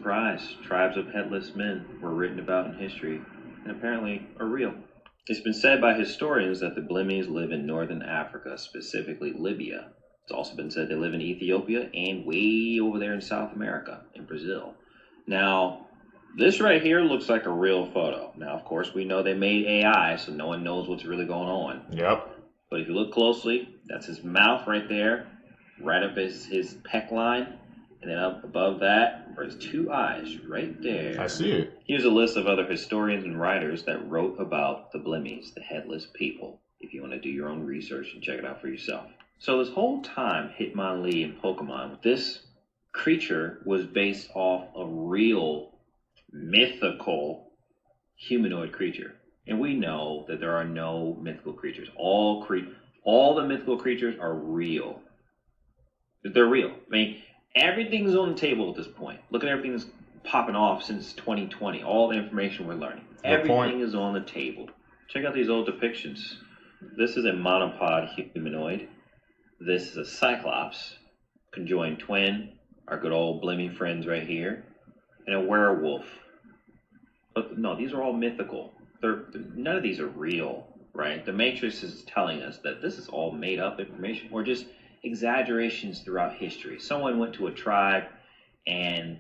surprise, tribes of headless men were written about in history and apparently are real. It's been said by historians that the Blimmies live in northern Africa, specifically Libya. It's also been said they live in Ethiopia and way over there in South America, in Brazil. Now, this right here looks like a real photo. Now, of course, we know they made AI, so no one knows what's really going on. Yep. But if you look closely, that's his mouth right there, right up his pec line, and then up above that are his two eyes right there. I see it. Here's a list of other historians and writers that wrote about the Blimmies, the headless people, if you want to do your own research and check it out for yourself. So this whole time, Hitmonlee and Pokemon, this creature was based off a real mythical humanoid creature. And we know that there are no mythical creatures. All the mythical creatures are real. They're real. I mean, everything's on the table at this point. Look at everything that's popping off since 2020. All the information we're learning. Everything is on the table. Check out these old depictions. This is a monopod humanoid. This is a cyclops, conjoined twin, our good old Blimmy friends right here, and a werewolf. But no, these are all mythical. None of these are real, right? The Matrix is telling us that this is all made up information or just exaggerations throughout history. Someone went to a tribe and,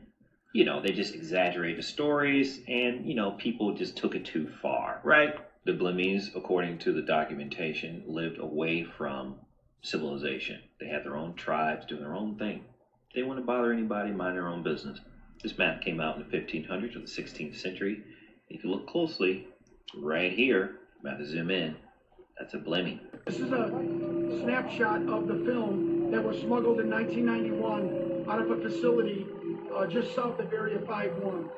they just exaggerate the stories and, people just took it too far, right? The Blimmies, according to the documentation, lived away from civilization. They had their own tribes doing their own thing. They wouldn't bother anybody, mind their own business. This map came out in the 1500s or the 16th century. If you look closely, right here, I'm about to zoom in, that's a Blimmy. This is a snapshot of the film that was smuggled in 1991 out of a facility just south of Area 51.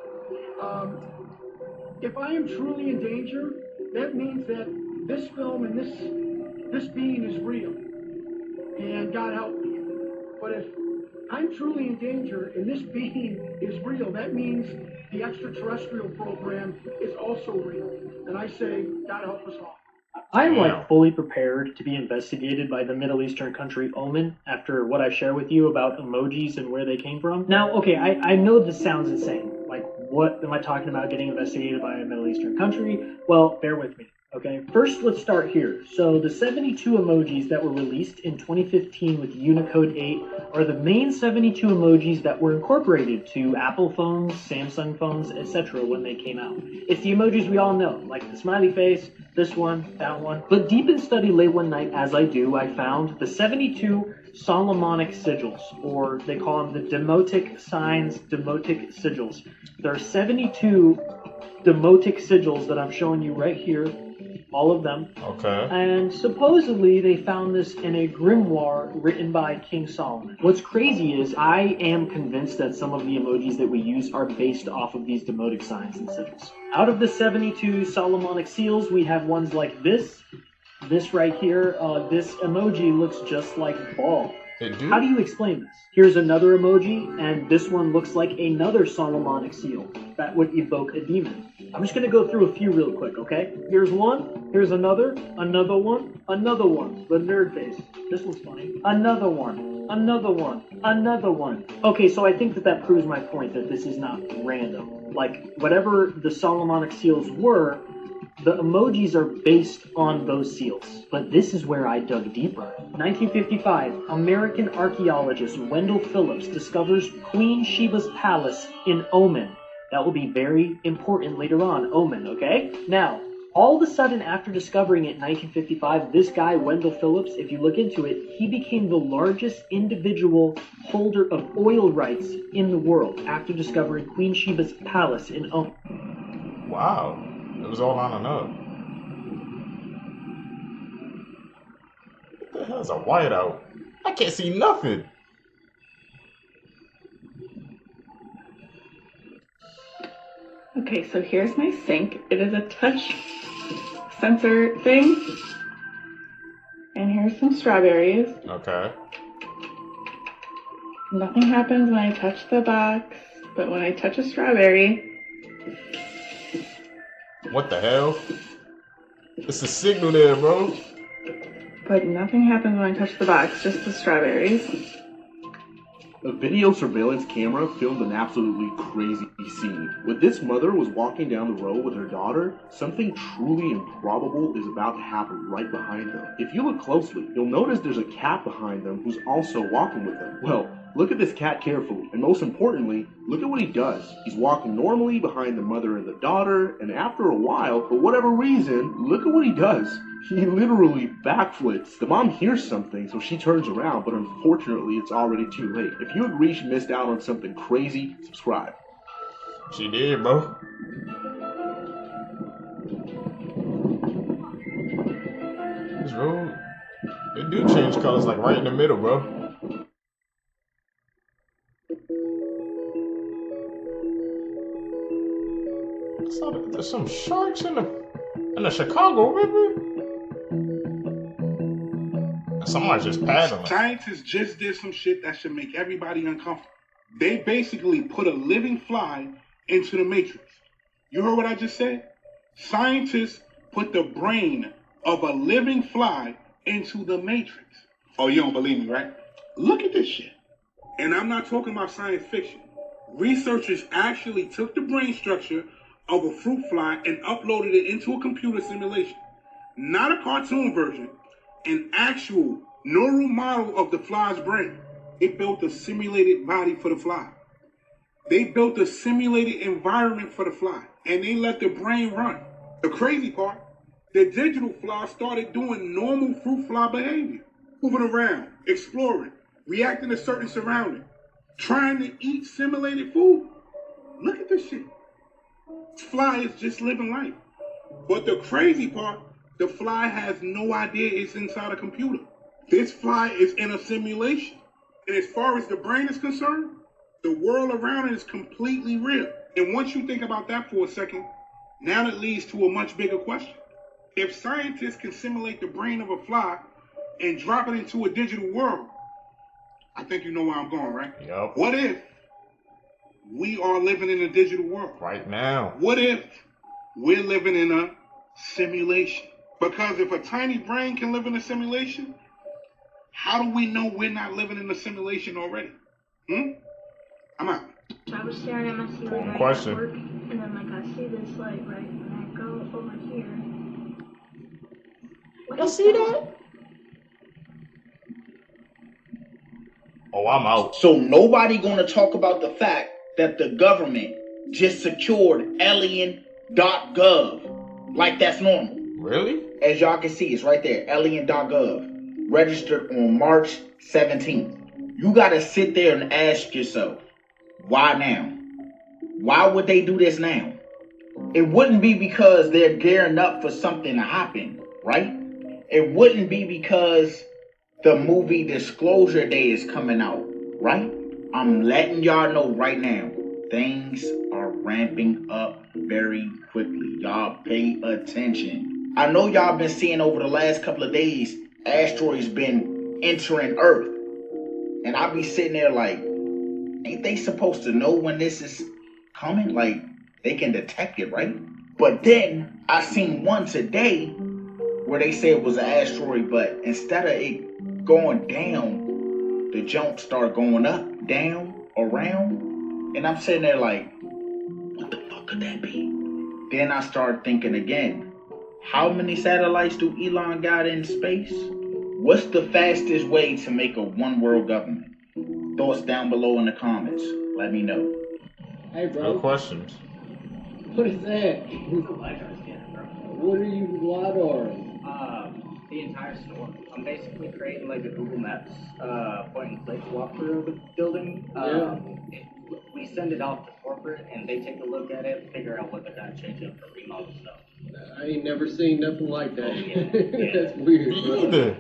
If I am truly in danger, that means that this film and this being is real. And God help me. But if I'm truly in danger and this being is real, that means the extraterrestrial program is also real. And I say, God help us all. I'm fully prepared to be investigated by the Middle Eastern country Oman after what I share with you about emojis and where they came from. Now, okay, I know this sounds insane. Like, what am I talking about getting investigated by a Middle Eastern country? Well, bear with me. Okay, first let's start here. So the 72 emojis that were released in 2015 with Unicode 8 are the main 72 emojis that were incorporated to Apple phones, Samsung phones, etc. when they came out. It's the emojis we all know, like the smiley face, this one, that one. But deep in study late one night, as I do, I found the 72 Solomonic sigils, or they call them the demotic signs, demotic sigils. There are 72 demotic sigils that I'm showing you right here. All of them. Okay. And supposedly they found this in a grimoire written by King Solomon. What's crazy is I am convinced that some of the emojis that we use are based off of these demotic signs and sigils. Out of the 72 Solomonic seals, we have ones like this right here. This emoji looks just like ball. How do you explain this? Here's another emoji, and this one looks like another Solomonic seal that would evoke a demon. I'm just going to go through a few real quick, okay? Here's one, here's another one, the nerd face. This one's funny. Another one. Okay, so I think that proves my point that this is not random. Like, whatever the Solomonic seals were, the emojis are based on those seals. But this is where I dug deeper. 1955, American archaeologist Wendell Phillips discovers Queen Sheba's palace in Oman. That will be very important later on, Oman, okay? Now, all of a sudden after discovering it in 1955, this guy, Wendell Phillips, if you look into it, he became the largest individual holder of oil rights in the world after discovering Queen Sheba's palace in Oman. Wow. It was all on and up. What the hell is a whiteout? I can't see nothing. Okay, so here's my sink. It is a touch sensor thing. And here's some strawberries. Okay. Nothing happens when I touch the box, but when I touch a strawberry... What the hell? It's a signal there, bro. But nothing happens when I touch the box, just the strawberries. A video surveillance camera filmed an absolutely crazy scene. When this mother was walking down the road with her daughter, something truly improbable is about to happen right behind them. If you look closely, you'll notice there's a cat behind them who's also walking with them. Well, look at this cat carefully, and most importantly, look at what he does. He's walking normally behind the mother and the daughter, and after a while, for whatever reason, look at what he does. He literally backflips. The mom hears something, so she turns around, but unfortunately, it's already too late. If you agree she missed out on something crazy, subscribe. She did, bro. This road, it do change colors like right in the middle, bro. I saw that there's some sharks in the Chicago River. Somebody's just paddling. Scientists just did some shit that should make everybody uncomfortable. They basically put a living fly into the Matrix. You heard what I just said? Scientists put the brain of a living fly into the Matrix. Oh, you don't believe me, right? Look at this shit. And I'm not talking about science fiction. Researchers actually took the brain structure of a fruit fly and uploaded it into a computer simulation. Not a cartoon version, an actual neural model of the fly's brain. It built a simulated body for the fly. They built a simulated environment for the fly, and they let the brain run. The crazy part, the digital fly started doing normal fruit fly behavior, moving around, exploring, reacting to certain surroundings, trying to eat simulated food. Look at this shit. This fly is just living life. But the crazy part, the fly has no idea it's inside a computer. This fly is in a simulation. And as far as the brain is concerned, the world around it is completely real. And once you think about that for a second, now that leads to a much bigger question. If scientists can simulate the brain of a fly and drop it into a digital world, I think you know where I'm going, right? Yep. What if we are living in a digital world? Right now. What if we're living in a simulation? Because if a tiny brain can live in a simulation, how do we know we're not living in a simulation already? I'm out. I was staring at my ceiling right Question. at work, and then like I see this light, right, and I go over here. Y'all see that? Oh, I'm out. So nobody gonna talk about the fact that the government just secured alien.gov like that's normal. Really? As y'all can see, it's right there, alien.gov, registered on March 17th. You gotta sit there and ask yourself, why now? Why would they do this now? It wouldn't be because they're gearing up for something to happen, right? It wouldn't be because the movie Disclosure Day is coming out, right? I'm letting y'all know right now, things are ramping up very quickly. Y'all pay attention. I know y'all been seeing over the last couple of days, asteroids been entering Earth. And I be sitting there like, ain't they supposed to know when this is coming? Like, they can detect it, right? But then I seen one today where they said it was an asteroid, but instead of it going down, the jump start going up, down, around. And I'm sitting there like, what the fuck could that be? Then I start thinking again, how many satellites do Elon got in space? What's the fastest way to make a one world government? Thoughts down below in the comments. Let me know. Hey, bro. No questions. What is that? Who's the LiDAR scanner, bro? What are you LiDARing? The entire store. I'm basically creating like a Google Maps point and click walkthrough of the building. We send it off to corporate and they take a look at it, figure out what they're gonna change up for remodel stuff. I ain't never seen nothing like that. Oh, yeah. That's weird. Me either.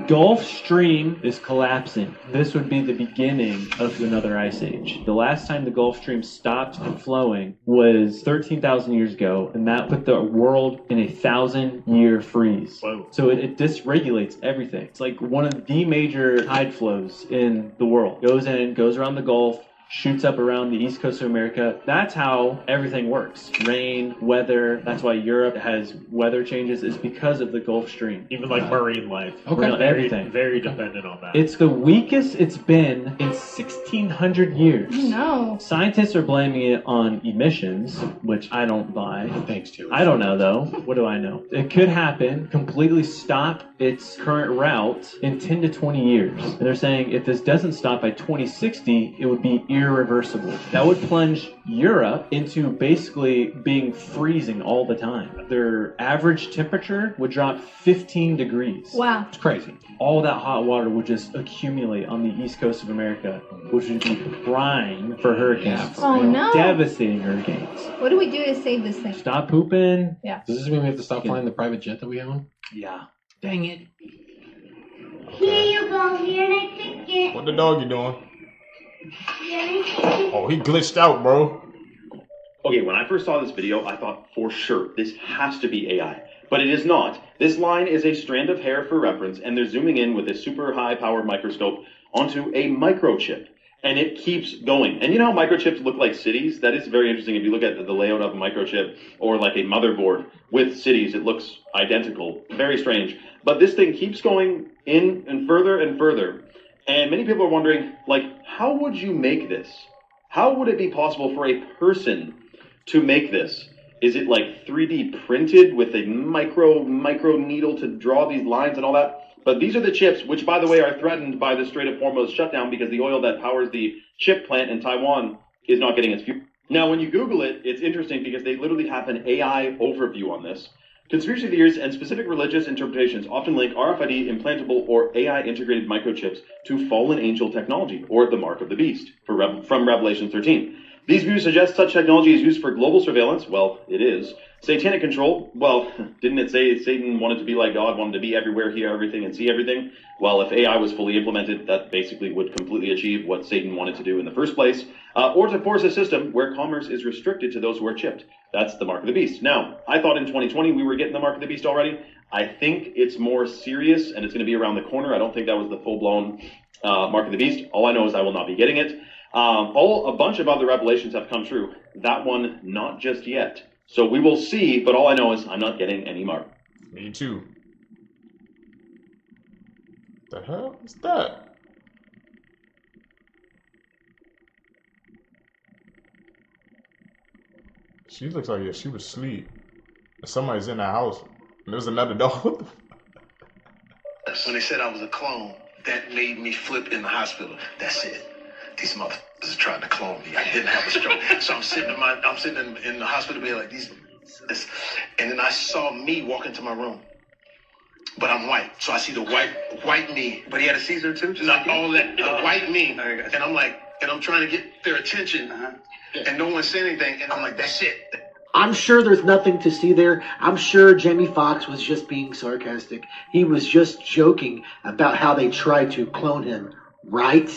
Gulf Stream is collapsing. This would be the beginning of another ice age. The last time the Gulf Stream stopped flowing was 13,000 years ago, and that put the world in a 1,000-year freeze. Whoa. So it dysregulates everything. It's like one of the major tide flows in the world. Goes in, goes around the Gulf, shoots up around the east coast of America. That's how everything works. Rain, weather. That's why Europe has weather changes, is because of the Gulf Stream. Even like marine life. Everything. Very dependent on that. It's the weakest it's been in 1,600 years. No. Scientists are blaming it on emissions, which I don't buy. Thanks, Joe. I don't know, though. What do I know? It could happen, completely stop its current route in 10 to 20 years. And they're saying if this doesn't stop by 2060, it would be irreversible. That would plunge Europe into basically being freezing all the time. Their average temperature would drop 15 degrees. Wow. It's crazy. All that hot water would just accumulate on the east coast of America, which would be prime for hurricanes. Oh, no. Devastating hurricanes. What do we do to save this thing? Stop pooping. Yeah. Does this mean we have to stop flying the private jet that we own? Yeah. Dang it. Here you go. Here I take it. What the doggy doing? Here I take it. Oh, he glitched out, bro. Okay, when I first saw this video, I thought for sure this has to be AI. But it is not. This line is a strand of hair for reference, and they're zooming in with a super high-powered microscope onto a microchip. And it keeps going. And you know how microchips look like cities? That is very interesting. If you look at the layout of a microchip or like a motherboard with cities, it looks identical. Very strange. But this thing keeps going in and further and further. And many people are wondering, like, how would you make this? How would it be possible for a person to make this? Is it like 3D printed with a micro needle to draw these lines and all that? But these are the chips, which, by the way, are threatened by the Strait of Hormuz shutdown because the oil that powers the chip plant in Taiwan is not getting its fuel. Now, when you Google it, it's interesting because they literally have an AI overview on this. Conspiracy theories and specific religious interpretations often link RFID implantable or AI integrated microchips to fallen angel technology, or the mark of the beast, from Revelation 13. These views suggest such technology is used for global surveillance. Well, it is. Satanic control. Well, didn't it say Satan wanted to be like God, wanted to be everywhere, hear everything, and see everything? Well, if AI was fully implemented, that basically would completely achieve what Satan wanted to do in the first place. Or to force a system where commerce is restricted to those who are chipped. That's the mark of the beast. Now, I thought in 2020 we were getting the mark of the beast already. I think it's more serious, and it's going to be around the corner. I don't think that was the full-blown mark of the beast. All I know is I will not be getting it. A bunch of other revelations have come true. That one, not just yet. So we will see, but all I know is I'm not getting any mark. Me too. The hell is that? She looks like she was asleep. Somebody's in the house. And there's another dog. What the When they said I was a clone, that made me flip in the hospital. That's it. These motherfuckers are trying to clone me. I didn't have a stroke. So I'm sitting in the hospital bed like this. And then I saw me walk into my room. But I'm white. So I see the white me. But he had a Caesar too? Just Not like all that. The white me. I got you. And I'm like, and I'm trying to get their attention. And no one's saying anything. And I'm like, that's it. I'm sure there's nothing to see there. I'm sure Jamie Foxx was just being sarcastic. He was just joking about how they tried to clone him, right?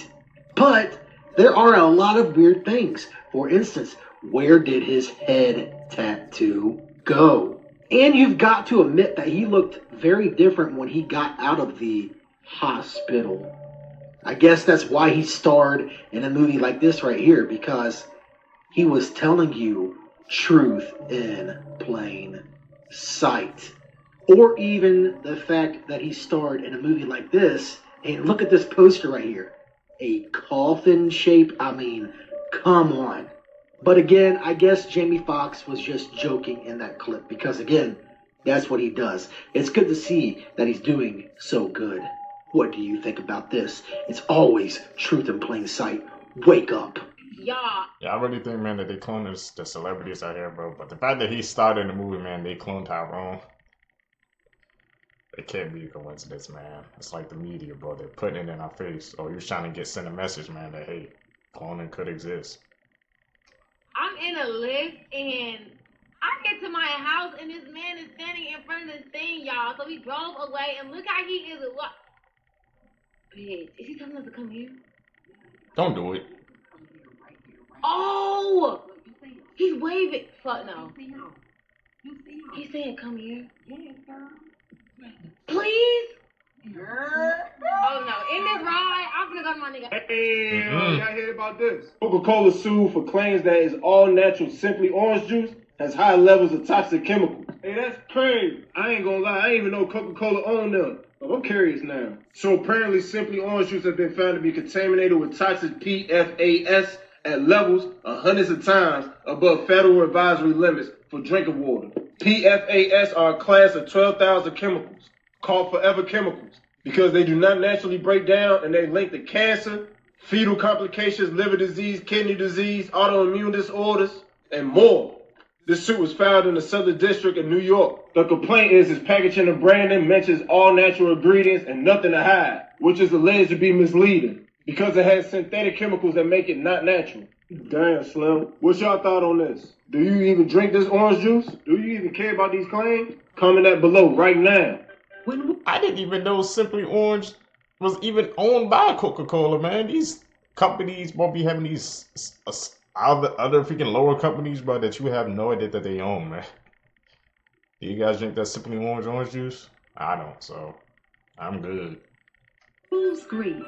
But there are a lot of weird things. For instance, where did his head tattoo go? And you've got to admit that he looked very different when he got out of the hospital. I guess that's why he starred in a movie like this right here, because he was telling you truth in plain sight. Or even the fact that he starred in a movie like this, and look at this poster right here. A coffin shape, I mean, come on. But again, I guess Jamie Foxx was just joking in that clip, because again, that's what he does. It's good to see that he's doing so good. What do you think about this? It's always truth in plain sight. Wake up. Yeah. Yeah, I really think, man, that they cloned the celebrities out here, bro. But the fact that he started in the movie, man, they cloned Tyrone. It can't be a coincidence, man. It's like the media, bro. They're putting it in our face. Oh, he was trying to send a message, man, that, hey, cloning could exist. I'm in a lift and I get to my house and this man is standing in front of this thing, y'all. So we drove away and look how he is. Bitch, is he telling us to come here? Don't do it. Oh! He's waving. Fuck no. He's saying come here. Please? Oh no, in this ride, I'm gonna go to my nigga. Hey, y'all heard about this? Coca-Cola sued for claims that its all-natural Simply Orange juice has high levels of toxic chemicals. Hey, that's crazy. I ain't gonna lie, I ain't even know Coca-Cola owned them. I'm curious now. So apparently Simply Orange juice has been found to be contaminated with toxic PFAS at levels hundreds of times above federal advisory limits for drinking water. PFAS are a class of 12,000 chemicals called forever chemicals because they do not naturally break down and they link to cancer, fetal complications, liver disease, kidney disease, autoimmune disorders, and more. This suit was filed in the Southern District of New York. The complaint is its packaging and branding mentions all natural ingredients and nothing to hide, which is alleged to be misleading because it has synthetic chemicals that make it not natural. Damn, Slim. What's y'all thought on this? Do you even drink this orange juice? Do you even care about these claims? Comment that below right now. I didn't even know Simply Orange was even owned by Coca-Cola, man. These companies won't be having these other freaking lower companies, bro, that you have no idea that they own, man. Do you guys drink that Simply Orange juice? I don't, so I'm good. Wolves greed.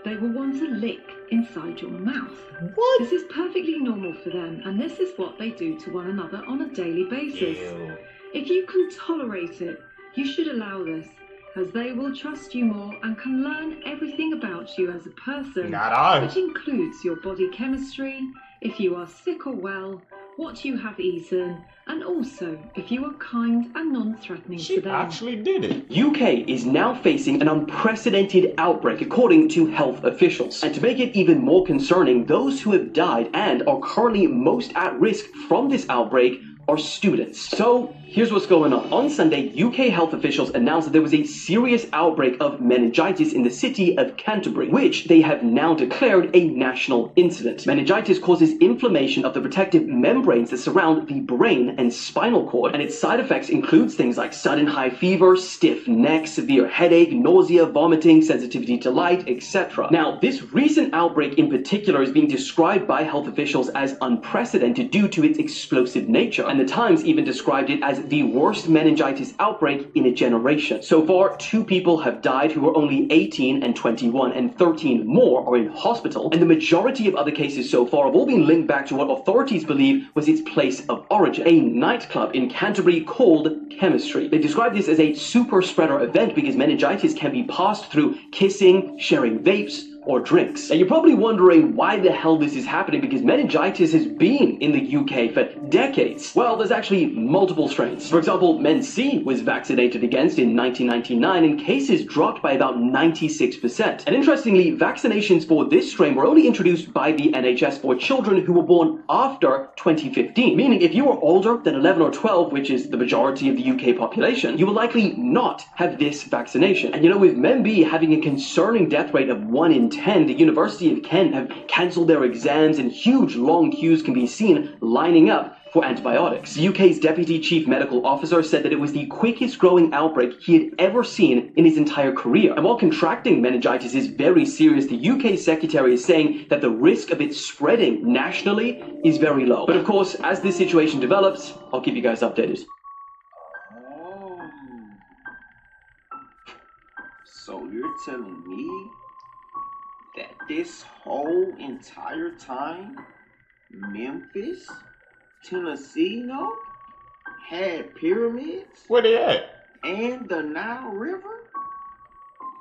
They will want to lick inside your mouth. What? This is perfectly normal for them, and this is what they do to one another on a daily basis. Ew. If you can tolerate it, you should allow this, as they will trust you more and can learn everything about you as a person, Not I. which includes your body chemistry, if you are sick or well, what you have eaten, and also if you are kind and non-threatening to them. Actually did it. UK is now facing an unprecedented outbreak according to health officials. And to make it even more concerning, those who have died and are currently most at risk from this outbreak are students. So here's what's going on. On Sunday, UK health officials announced that there was a serious outbreak of meningitis in the city of Canterbury, which they have now declared a national incident. Meningitis causes inflammation of the protective membranes that surround the brain and spinal cord, and its side effects includes things like sudden high fever, stiff neck, severe headache, nausea, vomiting, sensitivity to light, etc. Now, this recent outbreak in particular is being described by health officials as unprecedented due to its explosive nature, and the Times even described it as the worst meningitis outbreak in a generation. So far, 2 people have died who are only 18 and 21, and 13 more are in hospital, and the majority of other cases so far have all been linked back to what authorities believe was its place of origin, a nightclub in Canterbury called Chemistry. They describe this as a super spreader event because meningitis can be passed through kissing, sharing vapes, or drinks. Now you're probably wondering why the hell this is happening, because meningitis has been in the UK for decades. Well, there's actually multiple strains. For example, Men C was vaccinated against in 1999 and cases dropped by about 96%. And interestingly, vaccinations for this strain were only introduced by the NHS for children who were born after 2015, meaning if you were older than 11 or 12, which is the majority of the UK population, you will likely not have this vaccination. And you know, with Men B having a concerning death rate of 1 in 10, the University of Kent have cancelled their exams and huge long queues can be seen lining up for antibiotics. The UK's Deputy Chief Medical Officer said that it was the quickest growing outbreak he had ever seen in his entire career. And while contracting meningitis is very serious, the UK Secretary is saying that the risk of it spreading nationally is very low. But of course, as this situation develops, I'll keep you guys updated. So you're telling me that this whole entire time, Memphis, Tennessee, had pyramids? Where they at? And the Nile River?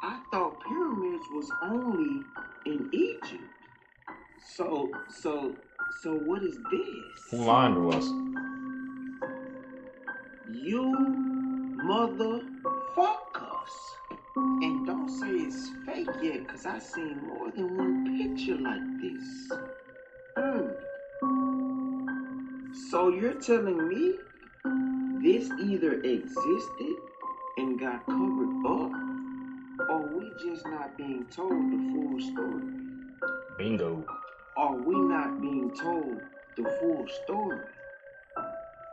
I thought pyramids was only in Egypt. So what is this? Who lying to us? You motherfuckers. And don't say it's fake yet, cause I seen more than one picture like this. So you're telling me this either existed and got covered up, or we just not being told the full story? Bingo. Are we not being told the full story?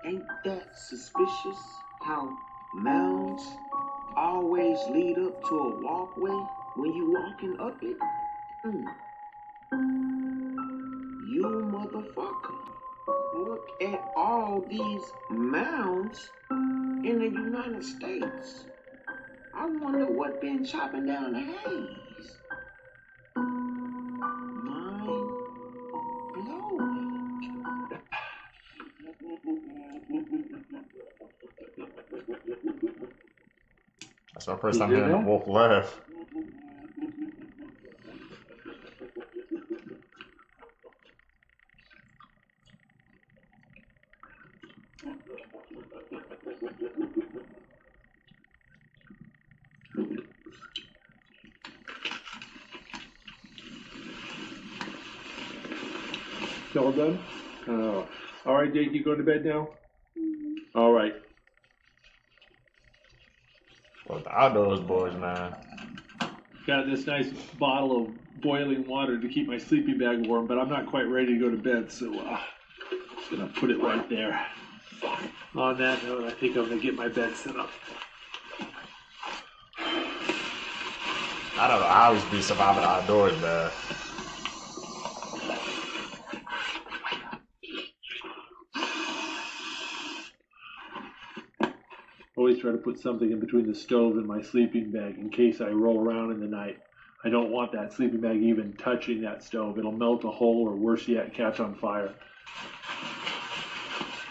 Ain't that suspicious how mounds always lead up to a walkway when you walking up it? You motherfucker. Look at all these mounds in the United States. I wonder what been chopping down the haze. Mind blowing. That's my first time hearing a wolf laugh. Y'all done? All right, Jake, you going to bed now? All right. Well, the outdoors boys, man. Got this nice bottle of boiling water to keep my sleeping bag warm, but I'm not quite ready to go to bed, so just gonna put it right there. On that note, I think I'm gonna get my bed set up. I don't know. I always be surviving outdoors, man. Always try to put something in between the stove and my sleeping bag in case I roll around in the night. I don't want that sleeping bag even touching that stove. It'll melt a hole or worse yet, catch on fire.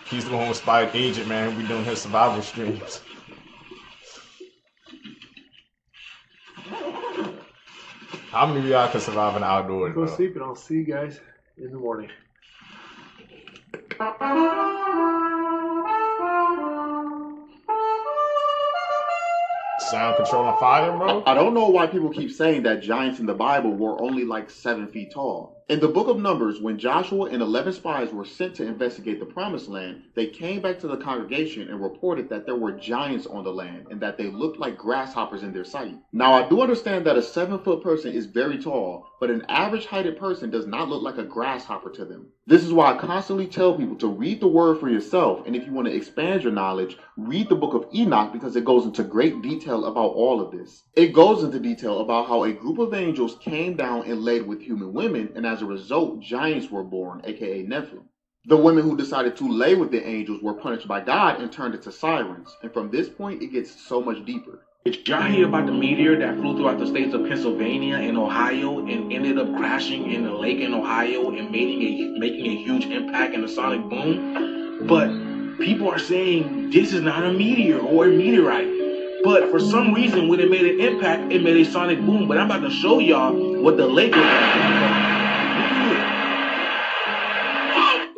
He's the one with Spike Agent, man. We doing his survival streams. How many of y'all can survive in the outdoors, Go bro? sleep and I'll see you guys in the morning. Sound controlling fire, bro? I don't know why people keep saying that giants in the Bible were only like 7 feet tall. In the book of Numbers, when Joshua and 11 spies were sent to investigate the promised land, they came back to the congregation and reported that there were giants on the land and that they looked like grasshoppers in their sight. Now, I do understand that a 7-foot person is very tall, but an average heighted person does not look like a grasshopper to them. This is why I constantly tell people to read the word for yourself, and if you want to expand your knowledge, read the book of Enoch because it goes into great detail about all of this. It goes into detail about how a group of angels came down and laid with human women, and as a result, giants were born, aka Nephilim. The women who decided to lay with the angels were punished by God and turned into sirens, and from this point, it gets so much deeper. Did y'all hear about the meteor that flew throughout the states of Pennsylvania and Ohio and ended up crashing in a lake in Ohio and making a huge impact and a sonic boom? But people are saying this is not a meteor or a meteorite. But for some reason, when it made an impact, it made a sonic boom. But I'm about to show y'all what the lake was like.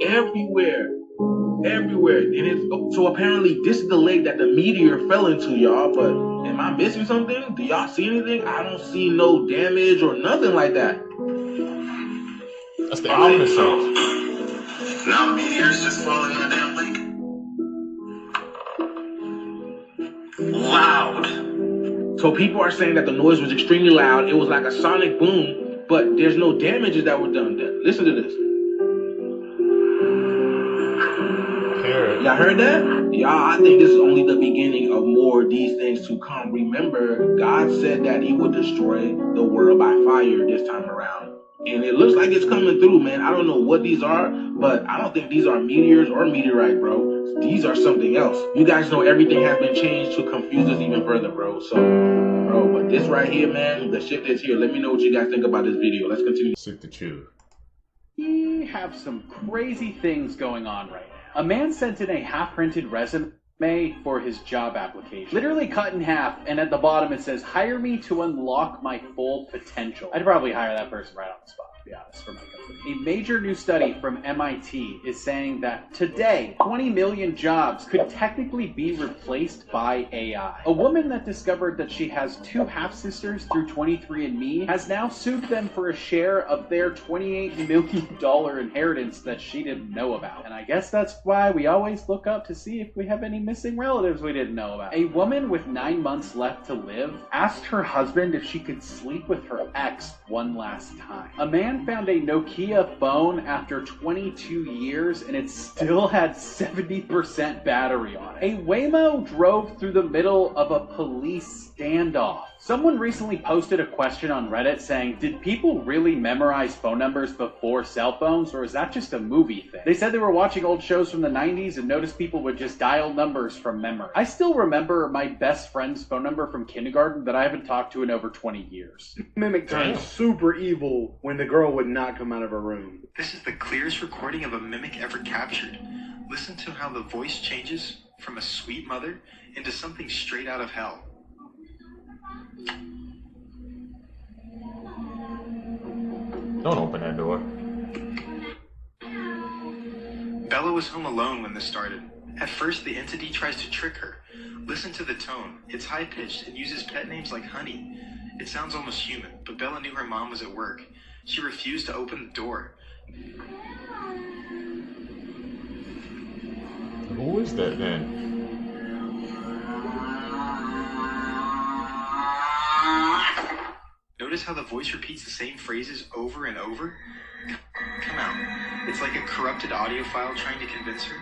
Everywhere. And it's so apparently this is the lake that the meteor fell into, y'all. But am I missing something? Do y'all see anything? I don't see no damage or nothing like that. That's the ominous sound. Now meteors just falling in the damn lake. Loud. So people are saying that the noise was extremely loud. It was like a sonic boom, but there's no damages that were done. Listen to this. Y'all heard that? Y'all, I think this is only the beginning of more of these things to come. Remember, God said that he would destroy the world by fire this time around. And it looks like it's coming through, man. I don't know what these are, but I don't think these are meteors or meteorite, bro. These are something else. You guys know everything has been changed to confuse us even further, bro. So, bro, but this right here, man, the shit that's here. Let me know what you guys think about this video. Let's continue. Sit the chew. We have some crazy things going on right now. A man sent in a half-printed resume for his job application. Literally cut in half, and at the bottom it says, "Hire me to unlock my full potential." I'd probably hire that person right on the spot, to be honest, for my company. A major new study from MIT is saying that today, 20 million jobs could technically be replaced by AI. A woman that discovered that she has 2 half-sisters through 23andMe has now sued them for a share of their $28 million inheritance that she didn't know about. And I guess that's why we always look up to see if we have any missing relatives we didn't know about. A woman with 9 months left to live asked her husband if she could sleep with her ex one last time. A man found a Nokia phone after 22 years and it still had 70% battery on it. A Waymo drove through the middle of a police standoff. Someone recently posted a question on Reddit saying, did people really memorize phone numbers before cell phones, or is that just a movie thing? They said they were watching old shows from the 90s and noticed people would just dial numbers from memory. I still remember my best friend's phone number from kindergarten that I haven't talked to in over 20 years. Mimic turned super evil when the girl would not come out of her room. This is the clearest recording of a mimic ever captured. Listen to how the voice changes from a sweet mother into something straight out of hell. Don't open that door. Bella was home alone when this started. At first, the entity tries to trick her. Listen to the tone. It's high-pitched and uses pet names like Honey. It sounds almost human, but Bella knew her mom was at work. She refused to open the door. Who is that then? Notice how the voice repeats the same phrases over and over? Come out. It's like a corrupted audio file trying to convince her.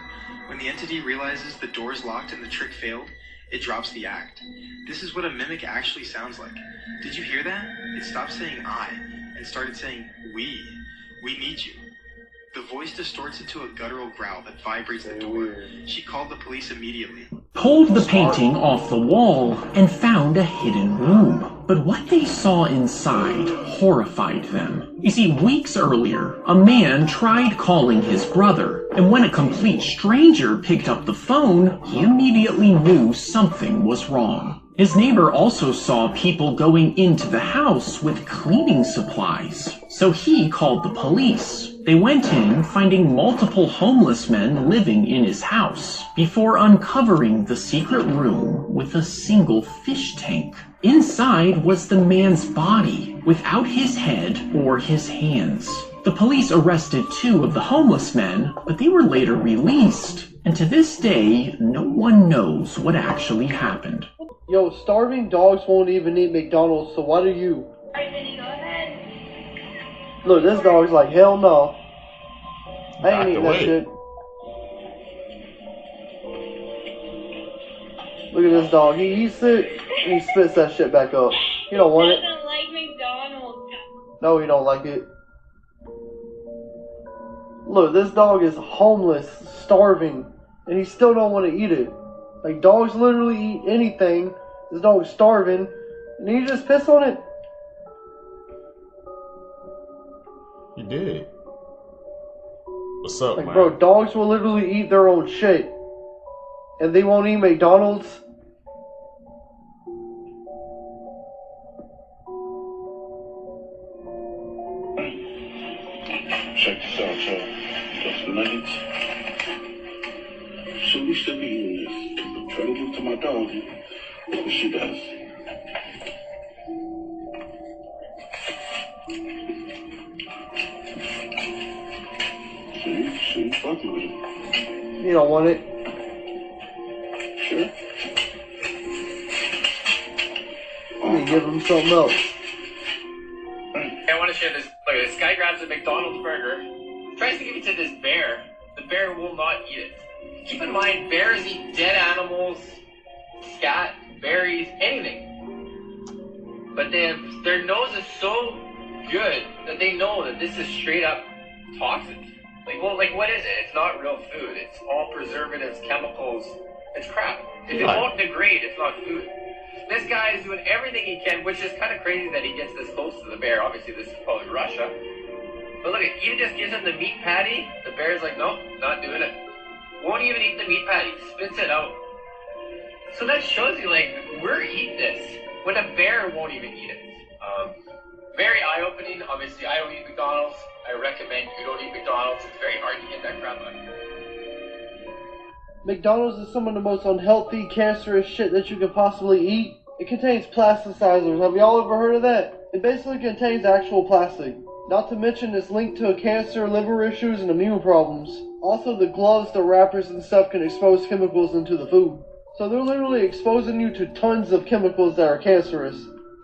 When the entity realizes the door's locked and the trick failed, it drops the act. This is what a mimic actually sounds like. Did you hear that? It stopped saying I and started saying we. We need you. The voice distorts into a guttural growl that vibrates the door. She called the police immediately. Pulled the painting off the wall and found a hidden room. But what they saw inside horrified them. You see, weeks earlier, a man tried calling his brother, and when a complete stranger picked up the phone, he immediately knew something was wrong. His neighbor also saw people going into the house with cleaning supplies, so he called the police. They went in, finding multiple homeless men living in his house, before uncovering the secret room with a single fish tank. Inside was the man's body, without his head or his hands. The police arrested 2 of the homeless men, but they were later released. And to this day, no one knows what actually happened. Yo, starving dogs won't even eat McDonald's, so why do you? Look, this dog's like, hell no. I ain't eating that shit. Look at this dog. He eats it and he spits that shit back up. You don't want it. He doesn't like McDonald's. No, you don't like it. Look, this dog is homeless, starving, and he still don't want to eat it. Like, dogs literally eat anything. This dog's starving, and you just piss on it. You did. What's up, like, man? bro, dogs will literally eat their own shit. And they won't eat McDonald's. Check this out, y'all. Got some nuggets. So we should be eating this. I'm trying to give it to my dog. What she does. See, fucking with it. You don't want it. Sure. Let me give him something else. I want to share this. Look, this guy grabs a McDonald's burger, tries to give it to this bear. The bear will not eat it. Keep in mind, bears eat dead animals, scat, berries, anything. But their nose is so good that they know that this is straight up toxic. Like what is it? It's not real food. It's all preservatives, chemicals. It's crap. If it won't degrade, it's not food. This guy is doing everything he can, which is kind of crazy that he gets this close to the bear. Obviously, this is probably Russia. But look, he just gives him the meat patty. The bear's like, nope, not doing it. Won't even eat the meat patty. Spits it out. So that shows you, like, we're eating this when a bear won't even eat it. Very eye-opening. Obviously, I don't eat McDonald's. I recommend you don't eat McDonald's. It's very hard to get that crap out. McDonald's is some of the most unhealthy, cancerous shit that you can possibly eat. It contains plasticizers. Have y'all ever heard of that? It basically contains actual plastic. Not to mention it's linked to cancer, liver issues, and immune problems. Also, the gloves, the wrappers, and stuff can expose chemicals into the food. So they're literally exposing you to tons of chemicals that are cancerous.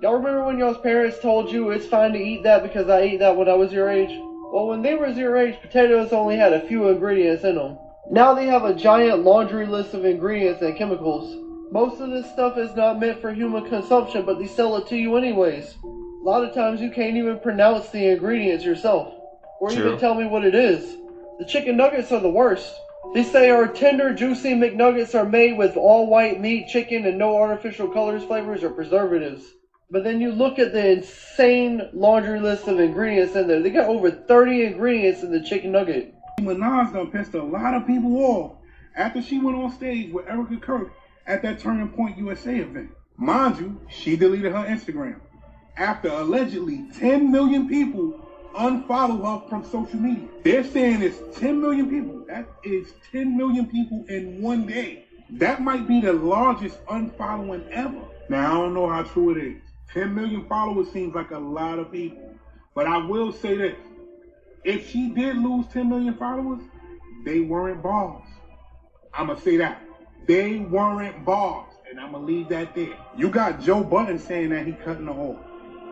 Y'all remember when y'all's parents told you it's fine to eat that because I ate that when I was your age? Well, when they were your age, potatoes only had a few ingredients in them. Now they have a giant laundry list of ingredients and chemicals. Most of this stuff is not meant for human consumption, but they sell it to you anyways. A lot of times you can't even pronounce the ingredients yourself, or even tell me what it is. The chicken nuggets are the worst. They say our tender, juicy McNuggets are made with all white meat, chicken, and no artificial colors, flavors, or preservatives. But then you look at the insane laundry list of ingredients in there. They got over 30 ingredients in the chicken nugget. Minaj done pissed a lot of people off after she went on stage with Erica Kirk at that Turning Point USA event. Mind you, she deleted her Instagram after allegedly 10 million people unfollow her from social media. They're saying it's 10 million people. That is 10 million people in one day. That might be the largest unfollowing ever. Now, I don't know how true it is. 10 million followers seems like a lot of people. But I will say this. If she did lose 10 million followers, they weren't bars. I'm going to say that. They weren't bars. And I'm going to leave that there. You got Joe Budden saying that he cutting the hole.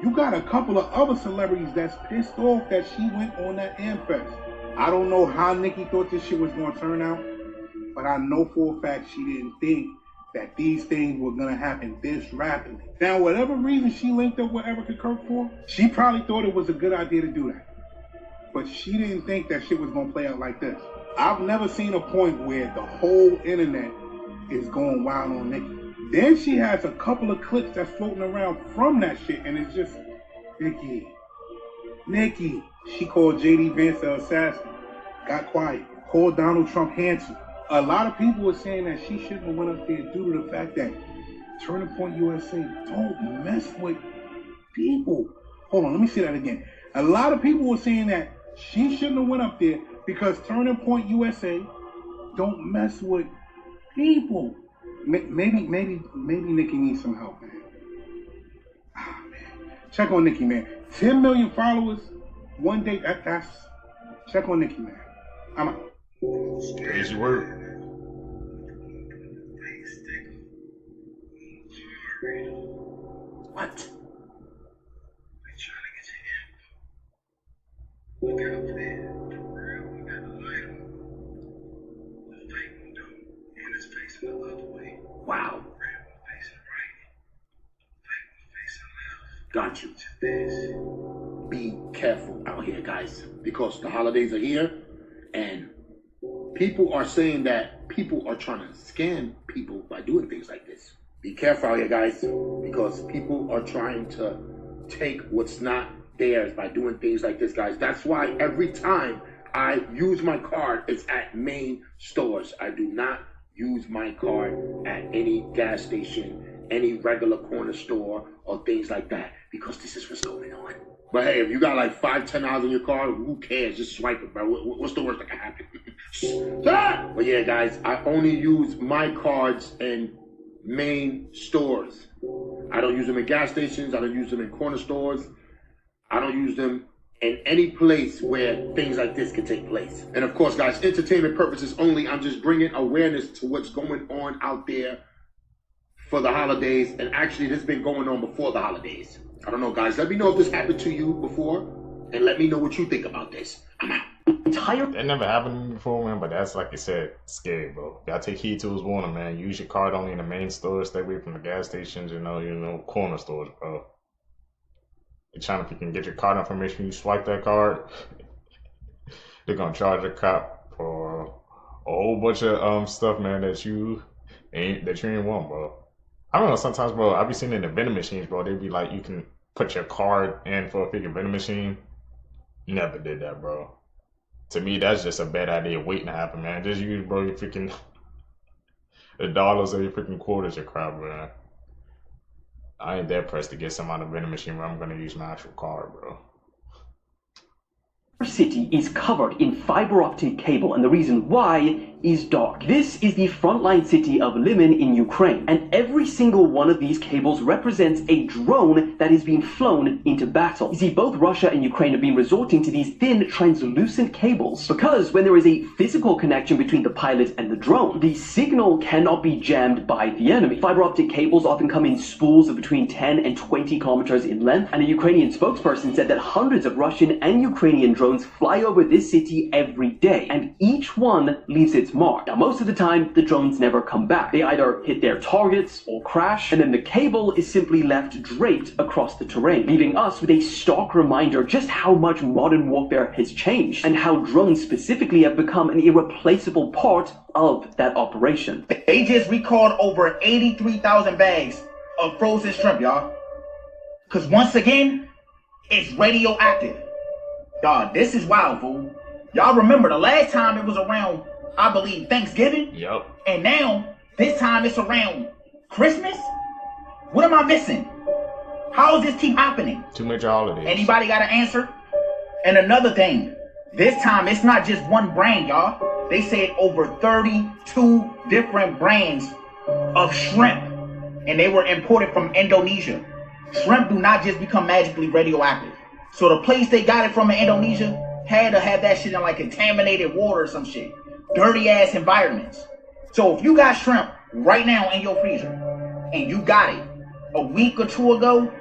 You got a couple of other celebrities that's pissed off that she went on that Amfest. I don't know how Nicki thought this shit was going to turn out, but I know for a fact she didn't think that these things were going to happen this rapidly. Now, whatever reason she linked up with Erica Kirk for, she probably thought it was a good idea to do that. But she didn't think that shit was going to play out like this. I've never seen a point where the whole internet is going wild on Nicki. Then she has a couple of clips that's floating around from that shit, and it's just, Nicki. She called J.D. Vance an assassin, got quiet, called Donald Trump handsome. A lot of people were saying that she shouldn't have went up there due to the fact that Turning Point USA don't mess with people. Hold on, let me say that again. A lot of people were saying that she shouldn't have went up there because Turning Point USA don't mess with people. Maybe Nicki needs some help, man. Ah, man. Check on Nicki, man. 10 million followers, one day, that's... Check on Nicki, man. I'm out. Crazy word. What? They're trying to get your info. Look out there. For real, we got the light on. The fake one don't. And it's facing the other way. Wow. The real one facing right. The fake one facing left. Got you. Be careful out here, guys, because the holidays are here, and people are saying that people are trying to scam people by doing things like this. Be careful out here, guys, because people are trying to take what's not theirs by doing things like this, guys. That's why every time I use my card, it's at main stores. I do not use my card at any gas station, any regular corner store, or things like that, because this is what's going on. But hey, if you got like $5-10 in your card, who cares? Just swipe it, bro. What's the worst that can happen? But yeah, guys, I only use my cards in main stores. I don't use them in gas stations. I don't use them in corner stores. I don't use them in any place where things like this can take place. And of course, guys, entertainment purposes only. I'm just bringing awareness to what's going on out there for the holidays. And actually, this has been going on before the holidays. I don't know, guys. Let me know if this happened to you before, and let me know what you think about this. I'm out. That never happened to me before, man, but that's, like you said, scary, bro. Gotta take heed to his warning, man. Use your card only in the main stores. Stay away from the gas stations, you know, corner stores, bro. You're trying to, if you can get your card information, you swipe that card, they're gonna charge a cop for a whole bunch of stuff, man, that you ain't want, bro. I don't know, sometimes, bro, I be seeing in the vending machines, bro, they be like, you can put your card in for a freaking vending machine. Never did that, bro. To me, that's just a bad idea waiting to happen, man. Just use, bro, your freaking the dollars or your freaking quarters, your crap, man. I ain't that pressed to get some out of the vending machine where I'm gonna use my actual card, bro. Our city is covered in fiber optic cable, and the reason why is dark. This is the frontline city of Liman in Ukraine, and every single one of these cables represents a drone that is being flown into battle. You see, both Russia and Ukraine have been resorting to these thin, translucent cables because when there is a physical connection between the pilot and the drone, the signal cannot be jammed by the enemy. Fiber optic cables often come in spools of between 10 and 20 kilometers in length, and a Ukrainian spokesperson said that hundreds of Russian and Ukrainian drones fly over this city every day, and each one leaves its its mark. Now, most of the time, the drones never come back. They either hit their targets or crash, and then the cable is simply left draped across the terrain, leaving us with a stark reminder just how much modern warfare has changed, and how drones specifically have become an irreplaceable part of that operation. They just recalled over 83,000 bags of frozen shrimp, y'all. Because once again, it's radioactive. Y'all, this is wild, fool. Y'all remember the last time it was around, I believe, Thanksgiving? Yep. And now, this time it's around Christmas? What am I missing? How does this keep happening? Too much holidays. Anybody got an answer? And another thing, this time it's not just one brand, y'all. They said over 32 different brands of shrimp, and they were imported from Indonesia. Shrimp do not just become magically radioactive. So the place they got it from in Indonesia had to have that shit in like contaminated water or some shit. Dirty ass environments. So if you got shrimp right now in your freezer, and you got it a week or two ago,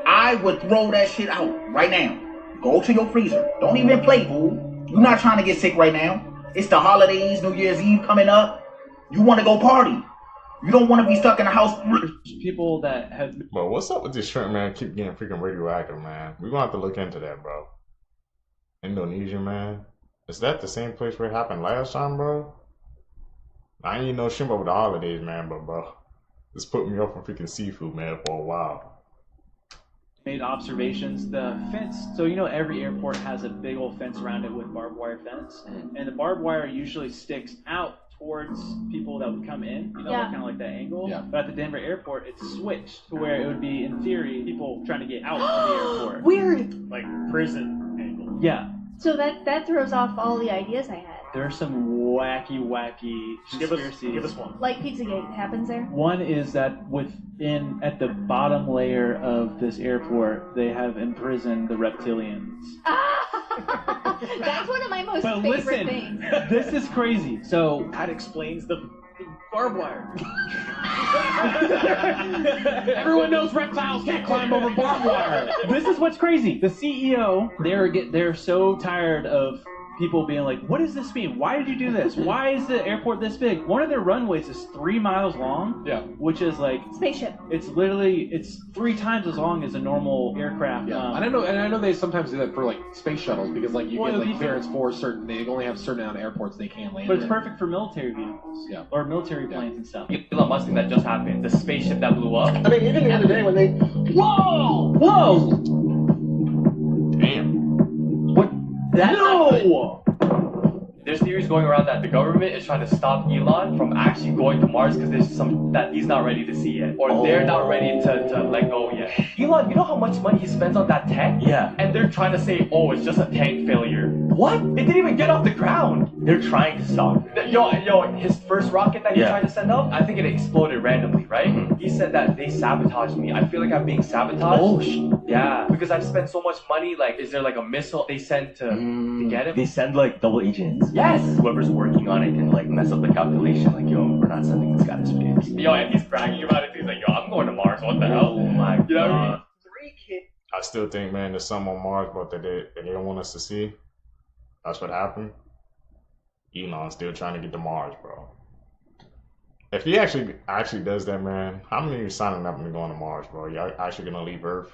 I would throw that shit out right now. Go to your freezer. Don't even play, fool. You're not trying to get sick right now. It's the holidays, New Year's Eve coming up. You want to go party. You don't want to be stuck in the house. People that have... Bro, what's up with this shrimp, man? Keep getting freaking radioactive, man. We're going to have to look into that, bro. Indonesia, man. Is that the same place where it happened last time, bro? I ain't eat no shrimp over the holidays, man, but, bro, this put me off of freaking seafood, man, for a while. Made observations. The fence, so you know every airport has a big old fence around it with barbed wire fence, and the barbed wire usually sticks out towards people that would come in, you know, kind of like that angle. Yeah. But at the Denver airport, it's switched to where it would be, in theory, people trying to get out of the airport. Weird. Like prison angle. Yeah. So that throws off all the ideas I had. There are some wacky conspiracies. Give us one. Like Pizzagate happens there. One is that at the bottom layer of this airport, they have imprisoned the reptilians. That's one of my most But favorite listen, things. this is crazy. So that explains the barbed wire. Everyone knows reptiles can't climb over barbed wire. This is what's crazy. The CEO, they're so tired of people being like, what does this mean? Why did you do this? Why is the airport this big? One of their runways is 3 miles long. Yeah. Which is like spaceship. It's 3 times as long as a normal aircraft. Yeah. I know they sometimes do that for like space shuttles because like you get like clearance for certain. They only have certain amount of airports they can land. But it's in. perfect for military vehicles. Yeah. Or military planes and stuff. Elon Musk thing that just happened. The spaceship that blew up. I mean, even the other day when they... Whoa! Damn. What? No! There's theories going around that the government is trying to stop Elon from actually going to Mars because there's some that he's not ready to see yet, or they're not ready to let go yet. Elon, you know how much money he spends on that tank? Yeah. And they're trying to say, oh, it's just a tank failure. What? It didn't even get off the ground. They're trying to stop it. Yo, his first rocket that he tried to send up, I think it exploded randomly, right? Mm-hmm. He said that they sabotaged me. I feel like I'm being sabotaged. Oh, yeah, because I've spent so much money. Like, is there like a missile they sent to get him? They send like double agents. Yes. Whoever's working on it can like mess up the calculation. Like, yo, we're not sending this guy to space. Yo, and he's bragging about it. He's like, yo, I'm going to Mars. What the hell? Oh my god. You know what I mean? I still think, man, there's something on Mars, but that they don't want us to see. That's what happened. Elon's still trying to get to Mars, bro. If he actually does that, man, how many of you signing up and going to Mars, bro? Y'all actually gonna leave Earth?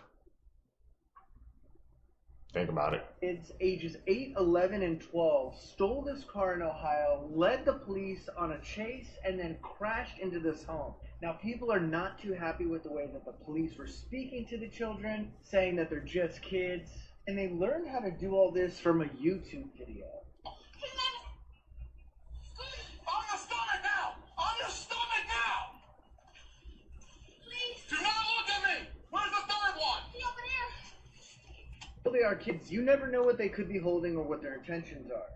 Think about it. Kids ages 8, 11, and 12 stole this car in Ohio, led the police on a chase, and then crashed into this home. Now, people are not too happy with the way that the police were speaking to the children, saying that they're just kids, and they learned how to do all this from a YouTube video. On your stomach now! On your stomach now! Please! Do not look at me! Where's the third one? Over there! They are kids. You never know what they could be holding or what their intentions are.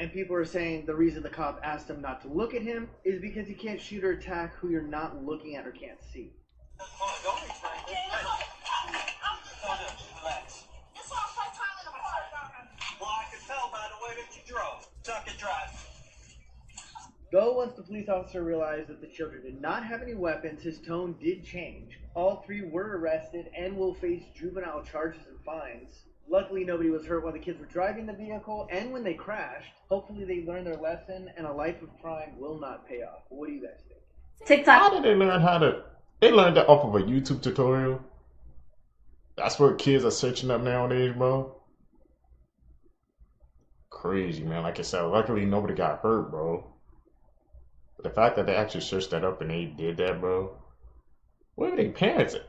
And people are saying the reason the cop asked him not to look at him is because you can't shoot or attack who you're not looking at or can't see. Well, I can tell by the way that you drove. Tuck and drive. Though once the police officer realized that the children did not have any weapons, his tone did change. All 3 were arrested and will face juvenile charges and fines. Luckily, nobody was hurt while the kids were driving the vehicle, and when they crashed. Hopefully, they learned their lesson, and a life of crime will not pay off. What do you guys think? TikTok. How did they learn how to? They learned that off of a YouTube tutorial. That's what kids are searching up nowadays, bro. Crazy, man. Like I said, luckily nobody got hurt, bro. But the fact that they actually searched that up and they did that, bro. Where were they parents at?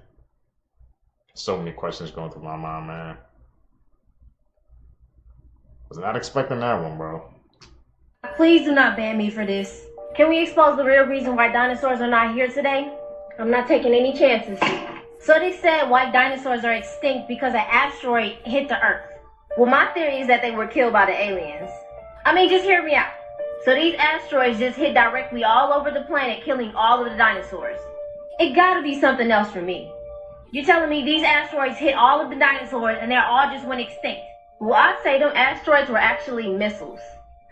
So many questions going through my mind, man. Was not expecting that one, bro. Please do not ban me for this. Can we expose the real reason why dinosaurs are not here today? I'm not taking any chances. So they said white dinosaurs are extinct because an asteroid hit the Earth. Well, my theory is that they were killed by the aliens. I mean, just hear me out. So these asteroids just hit directly all over the planet, killing all of the dinosaurs. It gotta be something else for me. You're telling me these asteroids hit all of the dinosaurs and they all just went extinct? Well, I'd say them asteroids were actually missiles.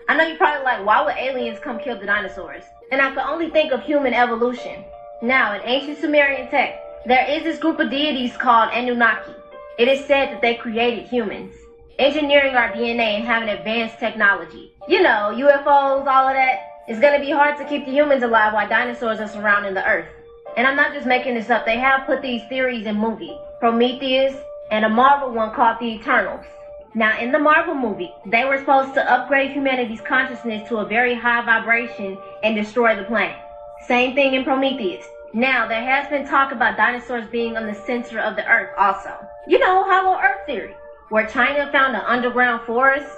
I know you're probably like, why would aliens come kill the dinosaurs? And I can only think of human evolution. Now, in ancient Sumerian text, there is this group of deities called Anunnaki. It is said that they created humans, engineering our DNA and having advanced technology. You know, UFOs, all of that. It's gonna be hard to keep the humans alive while dinosaurs are surrounding the Earth. And I'm not just making this up. They have put these theories in movies. Prometheus and a Marvel one called The Eternals. Now, in the Marvel movie, they were supposed to upgrade humanity's consciousness to a very high vibration and destroy the planet. Same thing in Prometheus. Now, there has been talk about dinosaurs being on the center of the Earth also. You know, Hollow Earth theory, where China found an underground forest.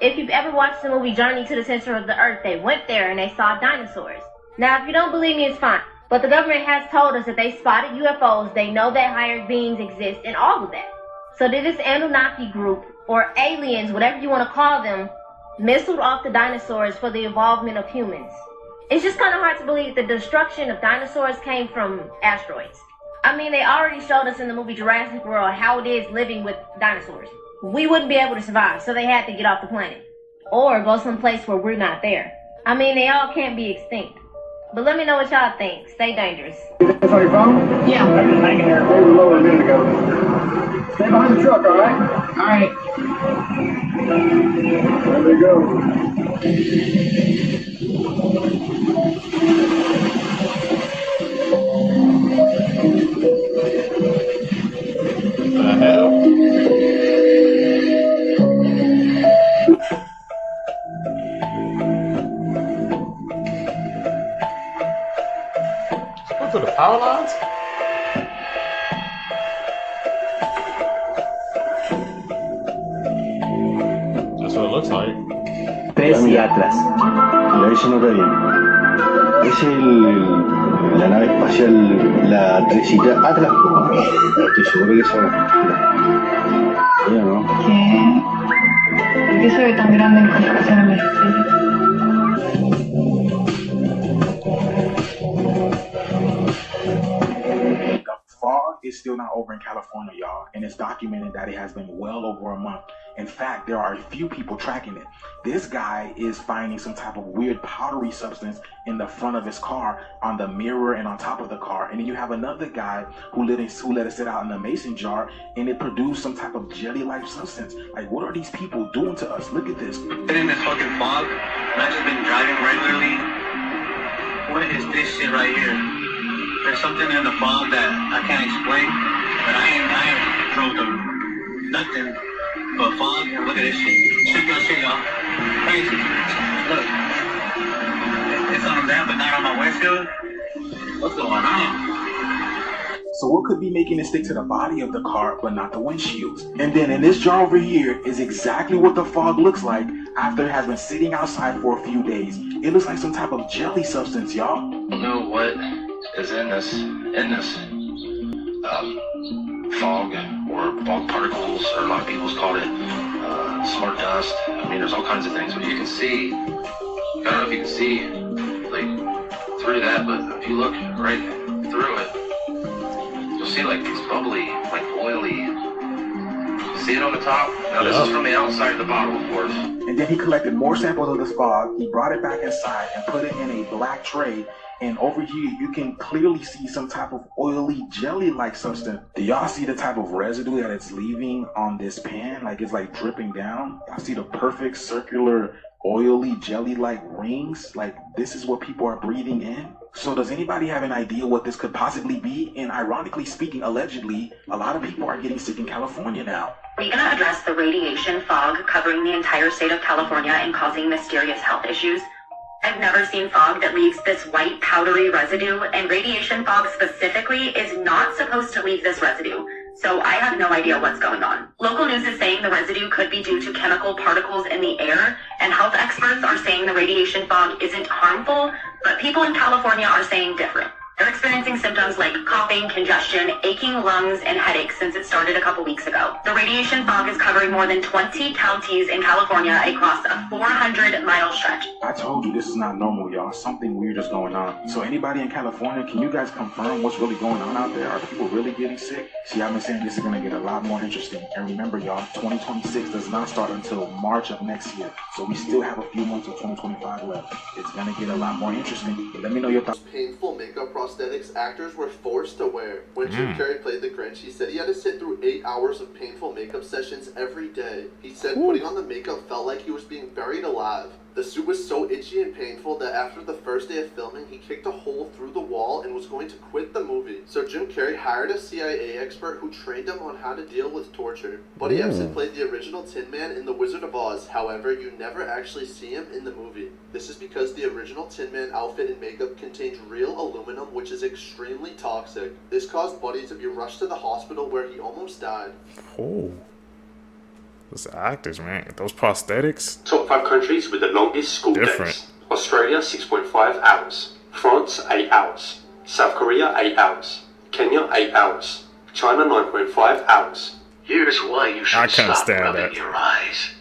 If you've ever watched the movie Journey to the Center of the Earth, they went there and they saw dinosaurs. Now, if you don't believe me, it's fine. But the government has told us that they spotted UFOs, they know that higher beings exist, and all of that. So did this Anunnaki group, or aliens, whatever you want to call them, missiled off the dinosaurs for the evolvement of humans? It's just kind of hard to believe the destruction of dinosaurs came from asteroids. I mean, they already showed us in the movie Jurassic World how it is living with dinosaurs. We wouldn't be able to survive, so they had to get off the planet. Or go someplace where we're not there. I mean, they all can't be extinct. But let me know what y'all think. Stay dangerous. Is this on your phone? Yeah. I've been hanging there way lower a minute ago. Stay behind the truck, alright? Alright. There they go. What the hell? To the power lines? That's what it looks like. Pez y Atlas. La ella no está bien. Es la nave espacial, la tresita Atlas. Estoy seguro que esa ella no. ¿Qué? ¿Por qué se ve tan grande en comparación a la estrella? Fog is still not over in California, y'all, and it's documented that it has been well over a month. In fact, there are a few people tracking it. This guy is finding some type of weird powdery substance in the front of his car, on the mirror and on top of the car. And then you have another guy who let it sit out in a mason jar, and it produced some type of jelly-like substance. Like, what are these people doing to us? Look at this. In this fucking fog, and I've just been driving regularly. What is this shit right here? There's something in the fog that I can't explain, but I ain't drove to nothing but fog. Look at this shit. Check that shit, y'all. Crazy. Look. It's on there, but not on my windshield. What's going on? So what could be making it stick to the body of the car, but not the windshields? And then in this jar over here is exactly what the fog looks like after it has been sitting outside for a few days. It looks like some type of jelly substance, y'all. I don't know what is in this fog or fog particles, or a lot of people's called it smart dust. I mean, there's all kinds of things, but you can see, I don't know if you can see like through that, but if you look right through it, you'll see like these bubbly, like oily See it on the top? Now this is from the outside of the bottle, of course. And then he collected more samples of this fog. He brought it back inside and put it in a black tray. And over here, you can clearly see some type of oily jelly-like substance. Do y'all see the type of residue that it's leaving on this pan? Like it's like dripping down. I see the perfect circular, oily jelly-like rings. Like this is what people are breathing in. So does anybody have an idea what this could possibly be? And ironically speaking, allegedly, a lot of people are getting sick in California now. We're going to address the radiation fog covering the entire state of California and causing mysterious health issues. I've never seen fog that leaves this white powdery residue, and radiation fog specifically is not supposed to leave this residue. So I have no idea what's going on. Local news is saying the residue could be due to chemical particles in the air, and health experts are saying the radiation fog isn't harmful, but people in California are saying different. They're experiencing symptoms like coughing, congestion, aching lungs, and headaches since it started a couple weeks ago. The radiation fog is covering more than 20 counties in California across a 400-mile stretch. I told you this is not normal, y'all. Something weird is going on. So anybody in California, can you guys confirm what's really going on out there? Are people really getting sick? See, I've been saying this is going to get a lot more interesting. And remember, y'all, 2026 does not start until March of next year. So we still have a few months of 2025 left. It's going to get a lot more interesting. Let me know your thoughts. Painful makeup prosthetics actors were forced to wear. When Jim Carrey played the Grinch, he said he had to sit through 8 hours of painful makeup sessions every day. He said putting on the makeup felt like he was being buried alive. The suit was so itchy and painful that after the first day of filming, he kicked a hole through the wall and was going to quit the movie. So Jim Carrey hired a CIA expert who trained him on how to deal with torture. Buddy Ebsen played the original Tin Man in The Wizard of Oz. However, you never actually see him in the movie. This is because the original Tin Man outfit and makeup contained real aluminum, which is extremely toxic. This caused Buddy to be rushed to the hospital where he almost died. Oh. Those actors, man. Those prosthetics. Top 5 countries with the longest school days. Australia, 6.5 hours. France, 8 hours. South Korea, 8 hours. Kenya, 8 hours. China, 9.5 hours. Here's why you should stop rubbing that. your eyes.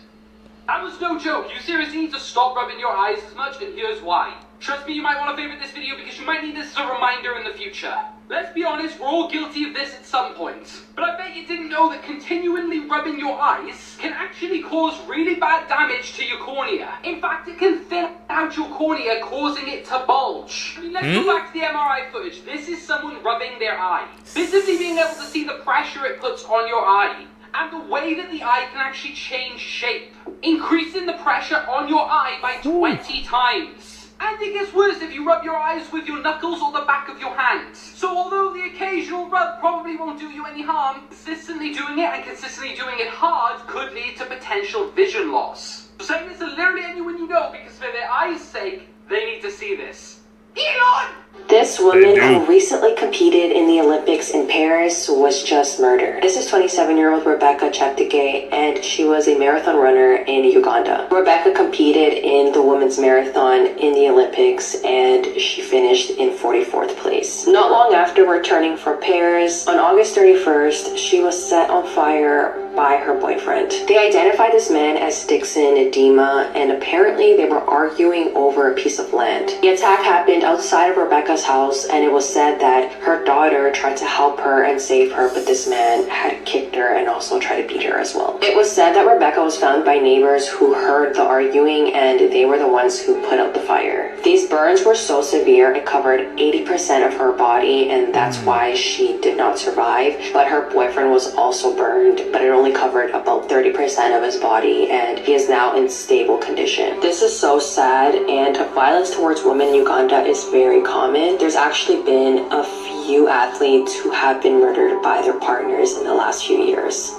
That was no joke. You seriously need to stop rubbing your eyes as much, and here's why. Trust me, you might want to favorite this video because you might need this as a reminder in the future. Let's be honest, we're all guilty of this at some point. But I bet you didn't know that continually rubbing your eyes can actually cause really bad damage to your cornea. In fact, it can thin out your cornea, causing it to bulge. I mean, let's go back to the MRI footage. This is someone rubbing their eye. Visibly being able to see the pressure it puts on your eye, and the way that the eye can actually change shape, increasing the pressure on your eye by 20 times. And it gets worse if you rub your eyes with your knuckles or the back of your hands. So although the occasional rub probably won't do you any harm, consistently doing it and consistently doing it hard could lead to potential vision loss. So saying this to literally anyone you know, because for their eyes' sake, they need to see this. Elon! This woman who recently competed in the Olympics in Paris was just murdered. This is 27-year-old Rebecca Cheptegei, and she was a marathon runner in Uganda. Rebecca competed in the women's marathon in the Olympics, and she finished in 44th place. Not long after returning from Paris, on August 31st, she was set on fire by her boyfriend. They identified this man as Dixon Edema, and apparently they were arguing over a piece of land. The attack happened outside of Rebecca's house, and it was said that her daughter tried to help her and save her, but this man had kicked her and also tried to beat her as well. It was said that Rebecca was found by neighbors who heard the arguing, and they were the ones who put out the fire. These burns were so severe it covered 80% of her body, and that's why she did not survive. But her boyfriend was also burned, but it only covered about 30% of his body, and he is now in stable condition. This is so sad, and violence towards women in Uganda is very common. There's actually been a few athletes who have been murdered by their partners in the last few years.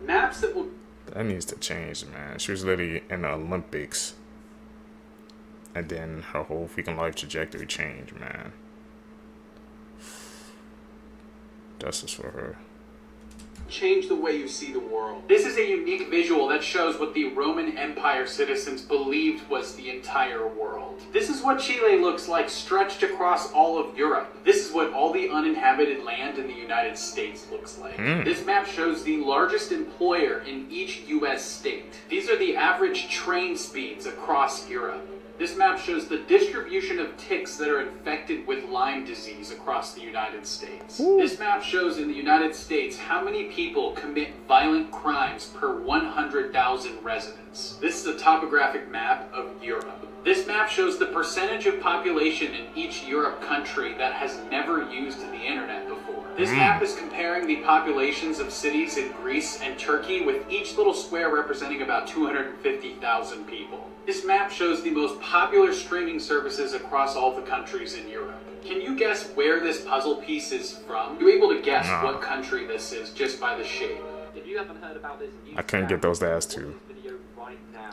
Maps that needs to change, man. She was literally in the Olympics, and then her whole freaking life trajectory changed, man. Justice for her. Change the way you see the world. This is a unique visual that shows what the Roman Empire citizens believed was the entire world. This is what Chile looks like stretched across all of Europe. This is what all the uninhabited land in the United States looks like. This map shows the largest employer in each US state. These are the average train speeds across Europe. This map shows the distribution of ticks that are infected with Lyme disease across the United States. This map shows in the United States how many people commit violent crimes per 100,000 residents. This is a topographic map of Europe. This map shows the percentage of population in each Europe country that has never used the internet before. This map is comparing the populations of cities in Greece and Turkey, with each little square representing about 250,000 people. This map shows the most popular streaming services across all the countries in Europe. Can you guess where this puzzle piece is from? You're able to guess what country this is just by the shape. If you haven't heard about this, I can't get those last two.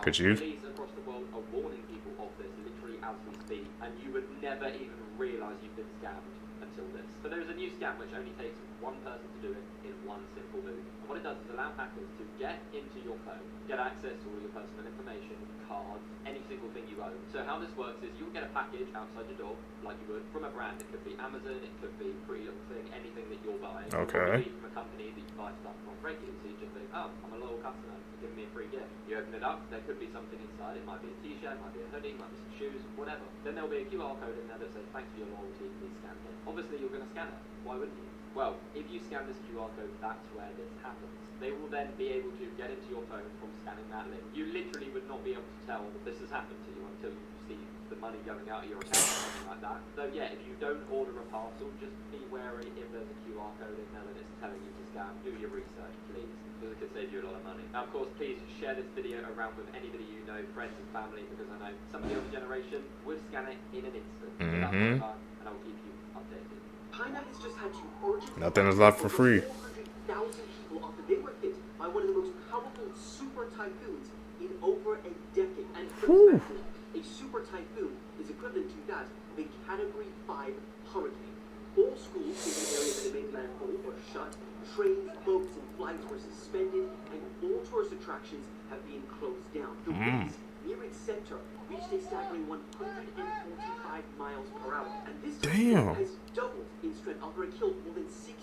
Could you? Police across the world are warning people of this literally as we speak, and you would never even realise you've been scammed until this. So there is a new scam which only takes one person to do it in one simple move. And what it does is allow hackers to get into your phone, get access to all your personal information, cards, any single thing you own. So how this works is you'll get a package outside your door, like you would from a brand. It could be Amazon, it could be pretty little thing, anything that you're buying. Okay. It could be from a company that you buy stuff from regularly, so you just think, oh, I'm a loyal customer, give me a free gift. You open it up, there could be something inside. It might be a t-shirt, it might be a hoodie, it might be some shoes, whatever. Then there'll be a QR code in there that says, thanks for your loyalty, please scan here. Obviously you're going to scan it. Why wouldn't you? Well, if you scan this QR code, that's where this happens. They will then be able to get into your phone from scanning that link. You literally would not be able to tell that this has happened to you until you see the money going out of your account or something like that. So yeah, if you don't order a parcel, just be wary if there's a QR code in there that it's telling you to scan. Do your research, please, because it could save you a lot of money. Now, of course, please share this video around with anybody you know, friends and family, because I know some of the older generation would scan it in an instant. So that's my part, and I will keep you updated. China has just had to urgently Nothing is left for free. 400,000 people after they were hit by one of the most powerful super typhoons in over a decade. And for perspective, a super typhoon is equivalent to that of a Category 5 hurricane. All schools in the area that had made landfall were shut, trains, boats, and flights were suspended, and all tourist attractions have been closed down. The winds near its center reached a staggering 145 miles per hour, and this typhoon has doubled in strength after it killed more than 16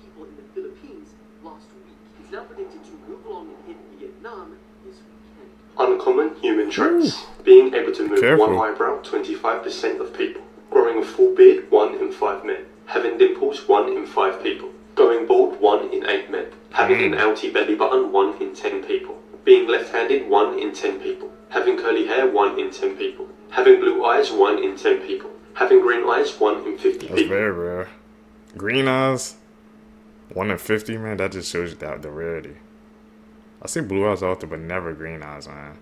people in the Philippines last week. It's now predicted to move along and hit Vietnam this weekend. Uncommon human traits. Being able to move one eyebrow, 25% of people. Growing a full beard, 1 in 5 men. Having dimples, 1 in 5 people. Going bald, 1 in 8 men. Having an outy belly button, 1 in 10 people. Being left-handed, 1 in 10 people. Having curly hair, 1 in 10 people. Having blue eyes, 1 in 10 people. Having green eyes, 1 in 50 people. That's very rare. Green eyes, 1 in 50, man. That just shows you that the rarity. I see blue eyes often, but never green eyes, man.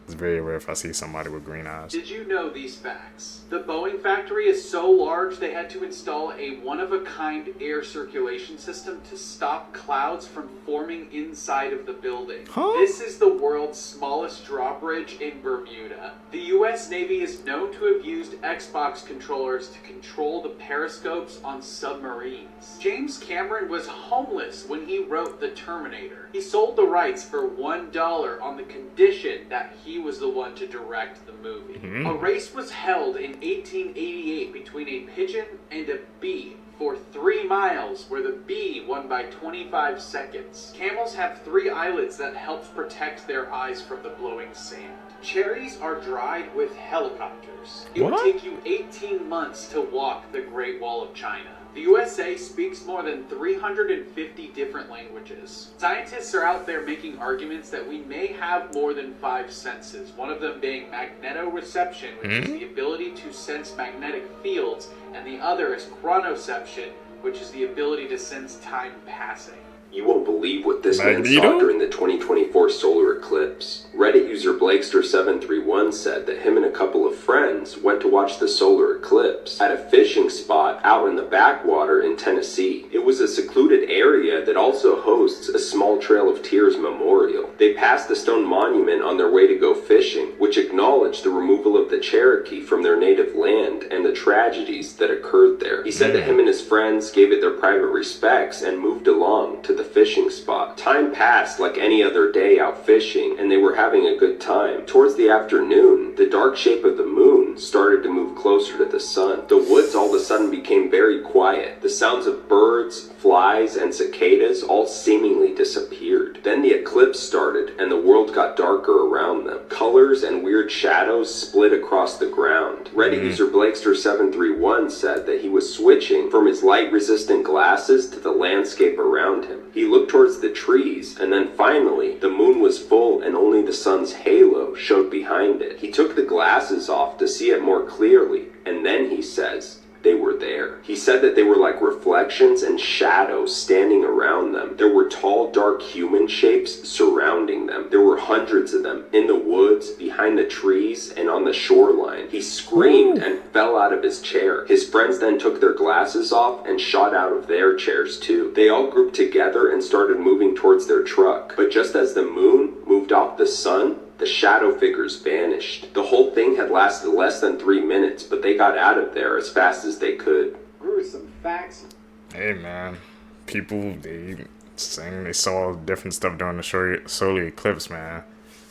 It's very rare if I see somebody with green eyes. Did you know these facts? The Boeing factory is so large they had to install a one-of-a-kind air circulation system to stop clouds from forming inside of the building. This is the world's smallest drawbridge in Bermuda. The US Navy is known to have used Xbox controllers to control the periscopes on submarines. James Cameron was homeless when he wrote The Terminator. He sold the rights for $1 on the condition that he was the one to direct the movie. A race was held in 1888 between a pigeon and a bee for 3 miles, where the bee won by 25 seconds. Camels have 3 eyelids that helps protect their eyes from the blowing sand. Cherries are dried with helicopters. It would take you 18 months to walk the Great Wall of China. The USA speaks more than 350 different languages. Scientists are out there making arguments that we may have more than 5 senses, one of them being magnetoreception, which is the ability to sense magnetic fields, and the other is chronoception, which is the ability to sense time passing. You won't believe what this man saw during the 2024 solar eclipse. Reddit user Blakester731 said that him and a couple of friends went to watch the solar eclipse at a fishing spot out in the backwater in Tennessee. It was a secluded area that also hosts a small Trail of Tears memorial. They passed the stone monument on their way to go fishing, which acknowledged the removal of the Cherokee from their native land and the tragedies that occurred there. He said that him and his friends gave it their private respects and moved along to the fishing spot. Time passed like any other day out fishing, and they were having a good time. Towards the afternoon, the dark shape of the moon started to move closer to the sun. The woods all of a sudden became very quiet. The sounds of birds, flies, and cicadas all seemingly disappeared. Then the eclipse started, and the world got darker around them. Colors and weird shadows split across the ground. Reddit user Blakester731 said that he was switching from his light-resistant glasses to the landscape around him. He looked towards the trees, and then finally, the moon was full and only the sun's halo showed behind it. He took the glasses off to see it more clearly, and then he says, they were there. He said that they were like reflections and shadows standing around them. There were tall, dark human shapes surrounding them. There were hundreds of them in the woods, behind the trees, and on the shoreline. He screamed and fell out of his chair. His friends then took their glasses off and shot out of their chairs too. They all grouped together and started moving towards their truck. But just as the moon moved off the sun, the shadow figures vanished. The whole thing had lasted less than 3 minutes, but they got out of there as fast as they could. Gruesome facts. Hey man, people, they saying they saw different stuff during the solar eclipse, man.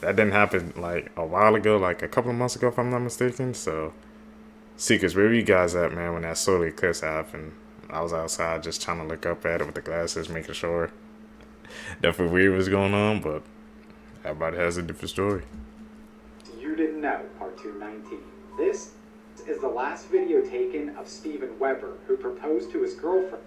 That didn't happen like a while ago, like a couple of months ago if I'm not mistaken. So, Seekers, where were you guys at, man, when that solar eclipse happened? I was outside just trying to look up at it with the glasses, making sure nothing weird was going on, but everybody has a different story. You didn't know, part 219. This is the last video taken of Steven Weber, who proposed to his girlfriend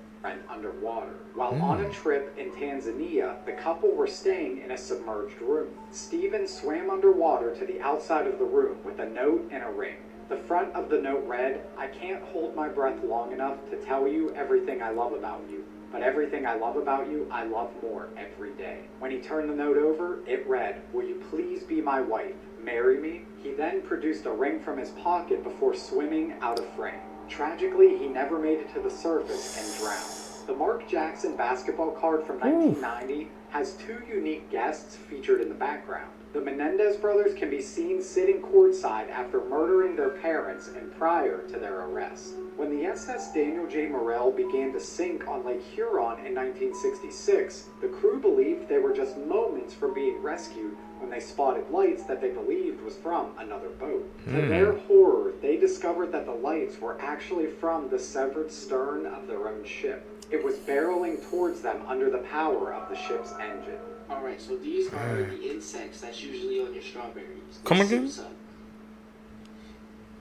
underwater. While on a trip in Tanzania, the couple were staying in a submerged room. Steven swam underwater to the outside of the room with a note and a ring. The front of the note read, "I can't hold my breath long enough to tell you everything I love about you. But everything I love about you, I love more every day." When he turned the note over, it read, "Will you please be my wife? Marry me?" He then produced a ring from his pocket before swimming out of frame. Tragically, he never made it to the surface and drowned. The Mark Jackson basketball card from 1990 has two unique guests featured in the background. The Menendez brothers can be seen sitting courtside after murdering their parents and prior to their arrest. When the SS Daniel J. Morrell began to sink on Lake Huron in 1966, the crew believed they were just moments from being rescued when they spotted lights that they believed was from another boat. To their horror, they discovered that the lights were actually from the severed stern of their own ship. It was barreling towards them under the power of the ship's engine. Alright, so these are the insects that's usually on your strawberries. Come again?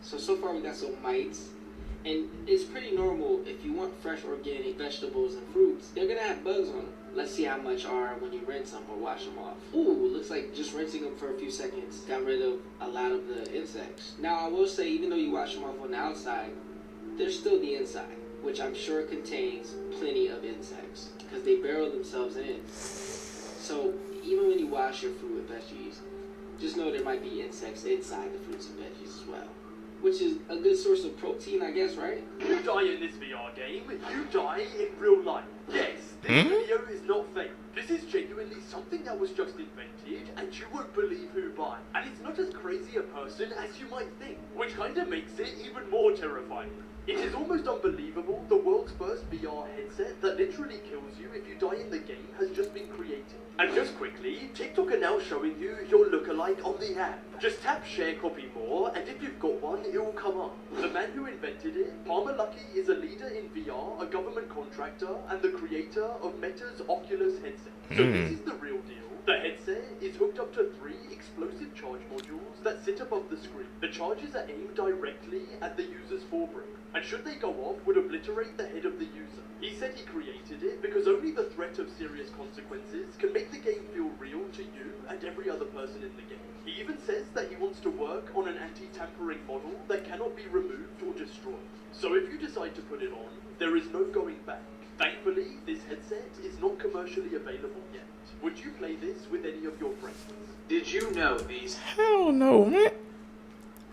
So far we got some mites. And it's pretty normal if you want fresh organic vegetables and fruits, they're gonna have bugs on them. Let's see how much are when you rinse them or wash them off. Ooh, looks like just rinsing them for a few seconds got rid of a lot of the insects. Now I will say, even though you wash them off on the outside, there's still the inside, which I'm sure contains plenty of insects because they burrow themselves in. So even when you wash your fruit and veggies, just know there might be insects inside the fruits and veggies as well. Which is a good source of protein, I guess, right? You die in this VR game, you die in real life. Yes, this video is not fake. This is genuinely something that was just invented, and you won't believe who by. And it's not as crazy a person as you might think, which kinda makes it even more terrifying. It is almost unbelievable the world's first VR headset that literally kills you if you die in the game has just been created. And just quickly, TikTok are now showing you your lookalike on the app. Just tap share copy more, and if you've got one, it will come up. The man who invented it, Palmer Luckey, is a leader in VR, a government contractor, and the creator of Meta's Oculus headset. So this is the real deal. The headset is hooked up to 3 explosive charge modules that sit above the screen. The charges are aimed directly at the user's forebrain, and should they go off, would obliterate the head of the user. He said he created it because only the threat of serious consequences can make the game feel real to you and every other person in the game. He even says that he wants to work on an anti-tampering model that cannot be removed or destroyed. So if you decide to put it on, there is no going back. Thankfully, this headset is not commercially available yet. Would you play this with any of your friends? Did you know these? Hell no, man.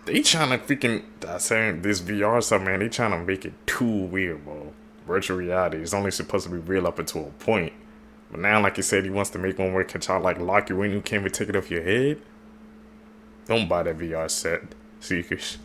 They trying to freaking, saying this VR stuff, man, they trying to make it too weird, bro. Virtual reality is only supposed to be real up until a point. But now, like you said, he wants to make one where it can try to like lock you in, you can't even take it off your head. Don't buy that VR set, Seekers.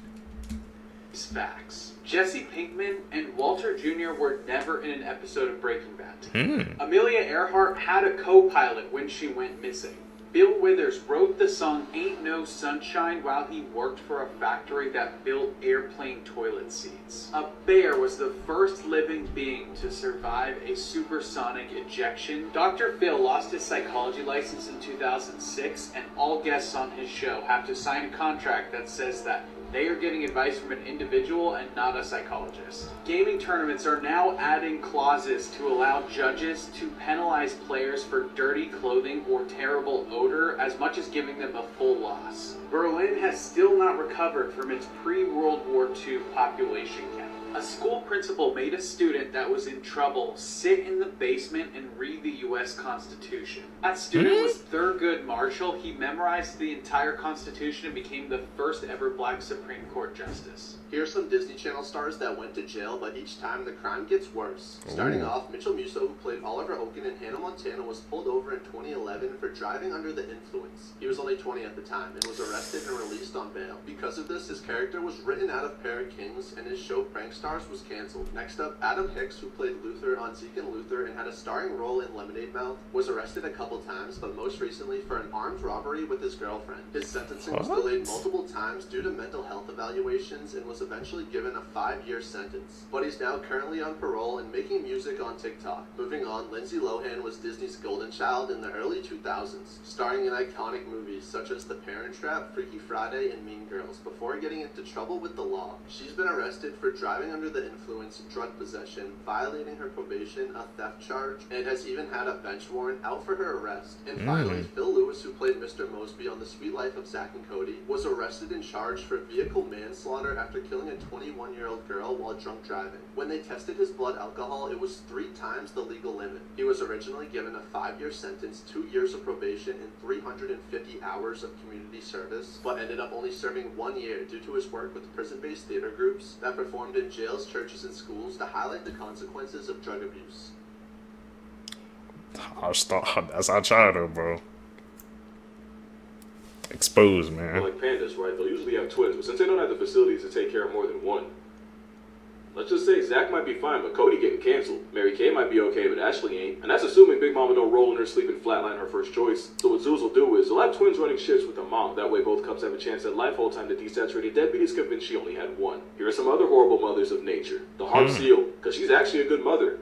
These facts. Jesse Pinkman and Walter Jr. were never in an episode of Breaking Bad. Amelia Earhart had a co-pilot when she went missing. Bill Withers wrote the song Ain't No Sunshine while he worked for a factory that built airplane toilet seats. A bear was the first living being to survive a supersonic ejection. Dr. Phil lost his psychology license in 2006, and all guests on his show have to sign a contract that says that they are getting advice from an individual and not a psychologist. Gaming tournaments are now adding clauses to allow judges to penalize players for dirty clothing or terrible odor as much as giving them a full loss. Berlin has still not recovered from its pre-World War II population count. A school principal made a student that was in trouble sit in the basement and read the U.S. Constitution. That student was Thurgood Marshall. He memorized the entire Constitution and became the first ever black Supreme Court justice. Here's some Disney Channel stars that went to jail, but each time the crime gets worse. Starting off, Mitchell Musso, who played Oliver Oaken in Hannah Montana, was pulled over in 2011 for driving under the influence. He was only 20 at the time and was arrested and released on bail. Because of this, his character was written out of Pair of Kings, and his show Prank Stars was canceled. Next up, Adam Hicks, who played Luther on Zeke and Luther and had a starring role in Lemonade Mouth, was arrested a couple times, but most recently for an armed robbery with his girlfriend. His sentencing was delayed multiple times due to mental health evaluations and was eventually given a 5-year sentence. But he's now currently on parole and making music on TikTok. Moving on, Lindsay Lohan was Disney's golden child in the early 2000s, starring in iconic movies such as The Parent Trap, Freaky Friday, and Mean Girls, before getting into trouble with the law. She's been arrested for driving under the influence, drug possession, violating her probation, a theft charge, and has even had a bench warrant out for her arrest. And finally, Phil Lewis, who played Mr. Mosby on The Sweet Life of Zack and Cody, was arrested and charged for vehicle manslaughter after killing a 21-year-old girl while drunk driving. When they tested his blood alcohol, it was 3 times the legal limit. He was originally given a 5-year sentence, 2 years of probation, and 350 hours of community service, but ended up only serving 1 year due to his work with prison-based theater groups that performed in jails, churches, and schools to highlight the consequences of drug abuse. That's our childhood, bro. Exposed, man. Like pandas, right? They'll usually have twins, but since they don't have the facilities to take care of more than one, let's just say Zach might be fine, but Cody getting canceled. Mary Kay might be okay, but Ashley ain't. And that's assuming Big Mama don't roll in her sleep and flatline her first choice. So what Zeus will do is, they'll have twins running shifts with their mom. That way both couples have a chance at life. Whole time the desaturated deadbeat is convinced she only had one. Here are some other horrible mothers of nature. The Harp Seal, because she's actually a good mother.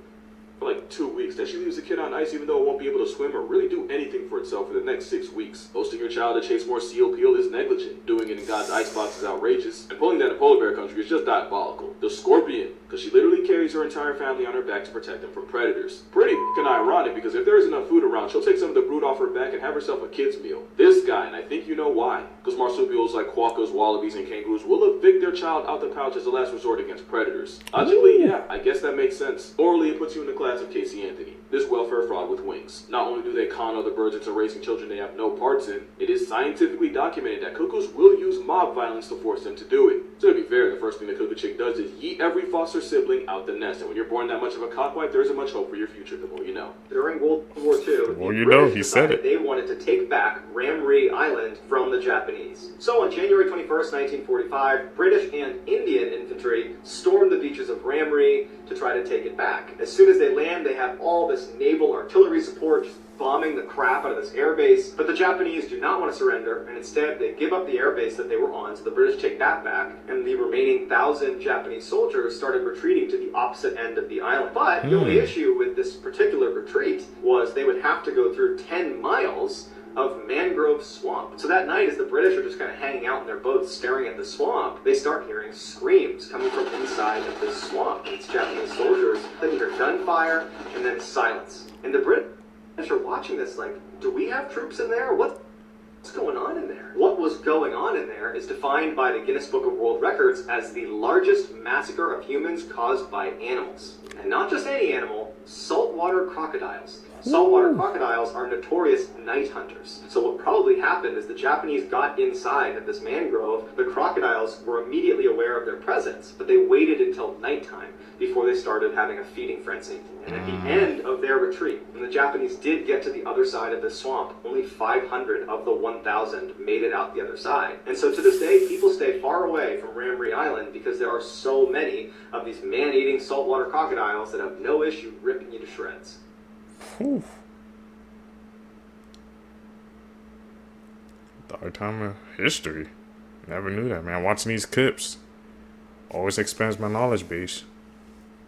For like 2 weeks, then she leaves the kid on ice even though it won't be able to swim or really do anything for itself for the next 6 weeks. Posting your child to chase more seal peel is negligent. Doing it in God's icebox is outrageous. And pulling that in polar bear country is just diabolical. The Scorpion, because she literally carries her entire family on her back to protect them from predators. Pretty fucking ironic, because if there is enough food around, she'll take some of the brood off her back and have herself a kid's meal. This guy, and I think you know why, because marsupials like quokkas, wallabies, and kangaroos will evict their child out the pouch as a last resort against predators. Logically, yeah, I guess that makes sense. Morally, it puts you in the class of Casey Anthony. This welfare fraud with wings. Not only do they con other birds into raising children they have no parts in, it is scientifically documented that cuckoos will use mob violence to force them to do it. So to be fair, the first thing the cuckoo chick does is yeet every foster sibling out the nest. And when you're born that much of a cockwife, there isn't much hope for your future, the more you know. During World War II, well, you know, he said it. They wanted to take back Ramree Island from the Japanese. So on January 21st, 1945, British and Indian infantry stormed the beaches of Ramree to try to take it back. As soon as they land, they have all this naval artillery support just bombing the crap out of this airbase, but the Japanese do not want to surrender, and instead they give up the airbase that they were on, so the British take that back, and the remaining 1,000 Japanese soldiers started retreating to the opposite end of the island. But the only issue with this particular retreat was they would have to go through 10 miles of mangrove swamp. So that night, as the British are just kind of hanging out in their boats staring at the swamp, they start hearing screams coming from inside of this swamp. It's Japanese soldiers. Then you hear gunfire, and then silence. And the British are watching this like, do we have troops in there? What's going on in there? What was going on in there is defined by the Guinness Book of World Records as the largest massacre of humans caused by animals. And not just any animal, saltwater crocodiles. Saltwater crocodiles are notorious night hunters. So what probably happened is the Japanese got inside of this mangrove. The crocodiles were immediately aware of their presence, but they waited until nighttime before they started having a feeding frenzy. And at the end of their retreat, when the Japanese did get to the other side of this swamp, only 500 of the 1,000 made it out the other side. And so to this day, people stay far away from Ramree Island because there are so many of these man-eating saltwater crocodiles that have no issue ripping you to shreds. Whew. Dark time of history. Never knew that, man. Watching these clips always expands my knowledge base.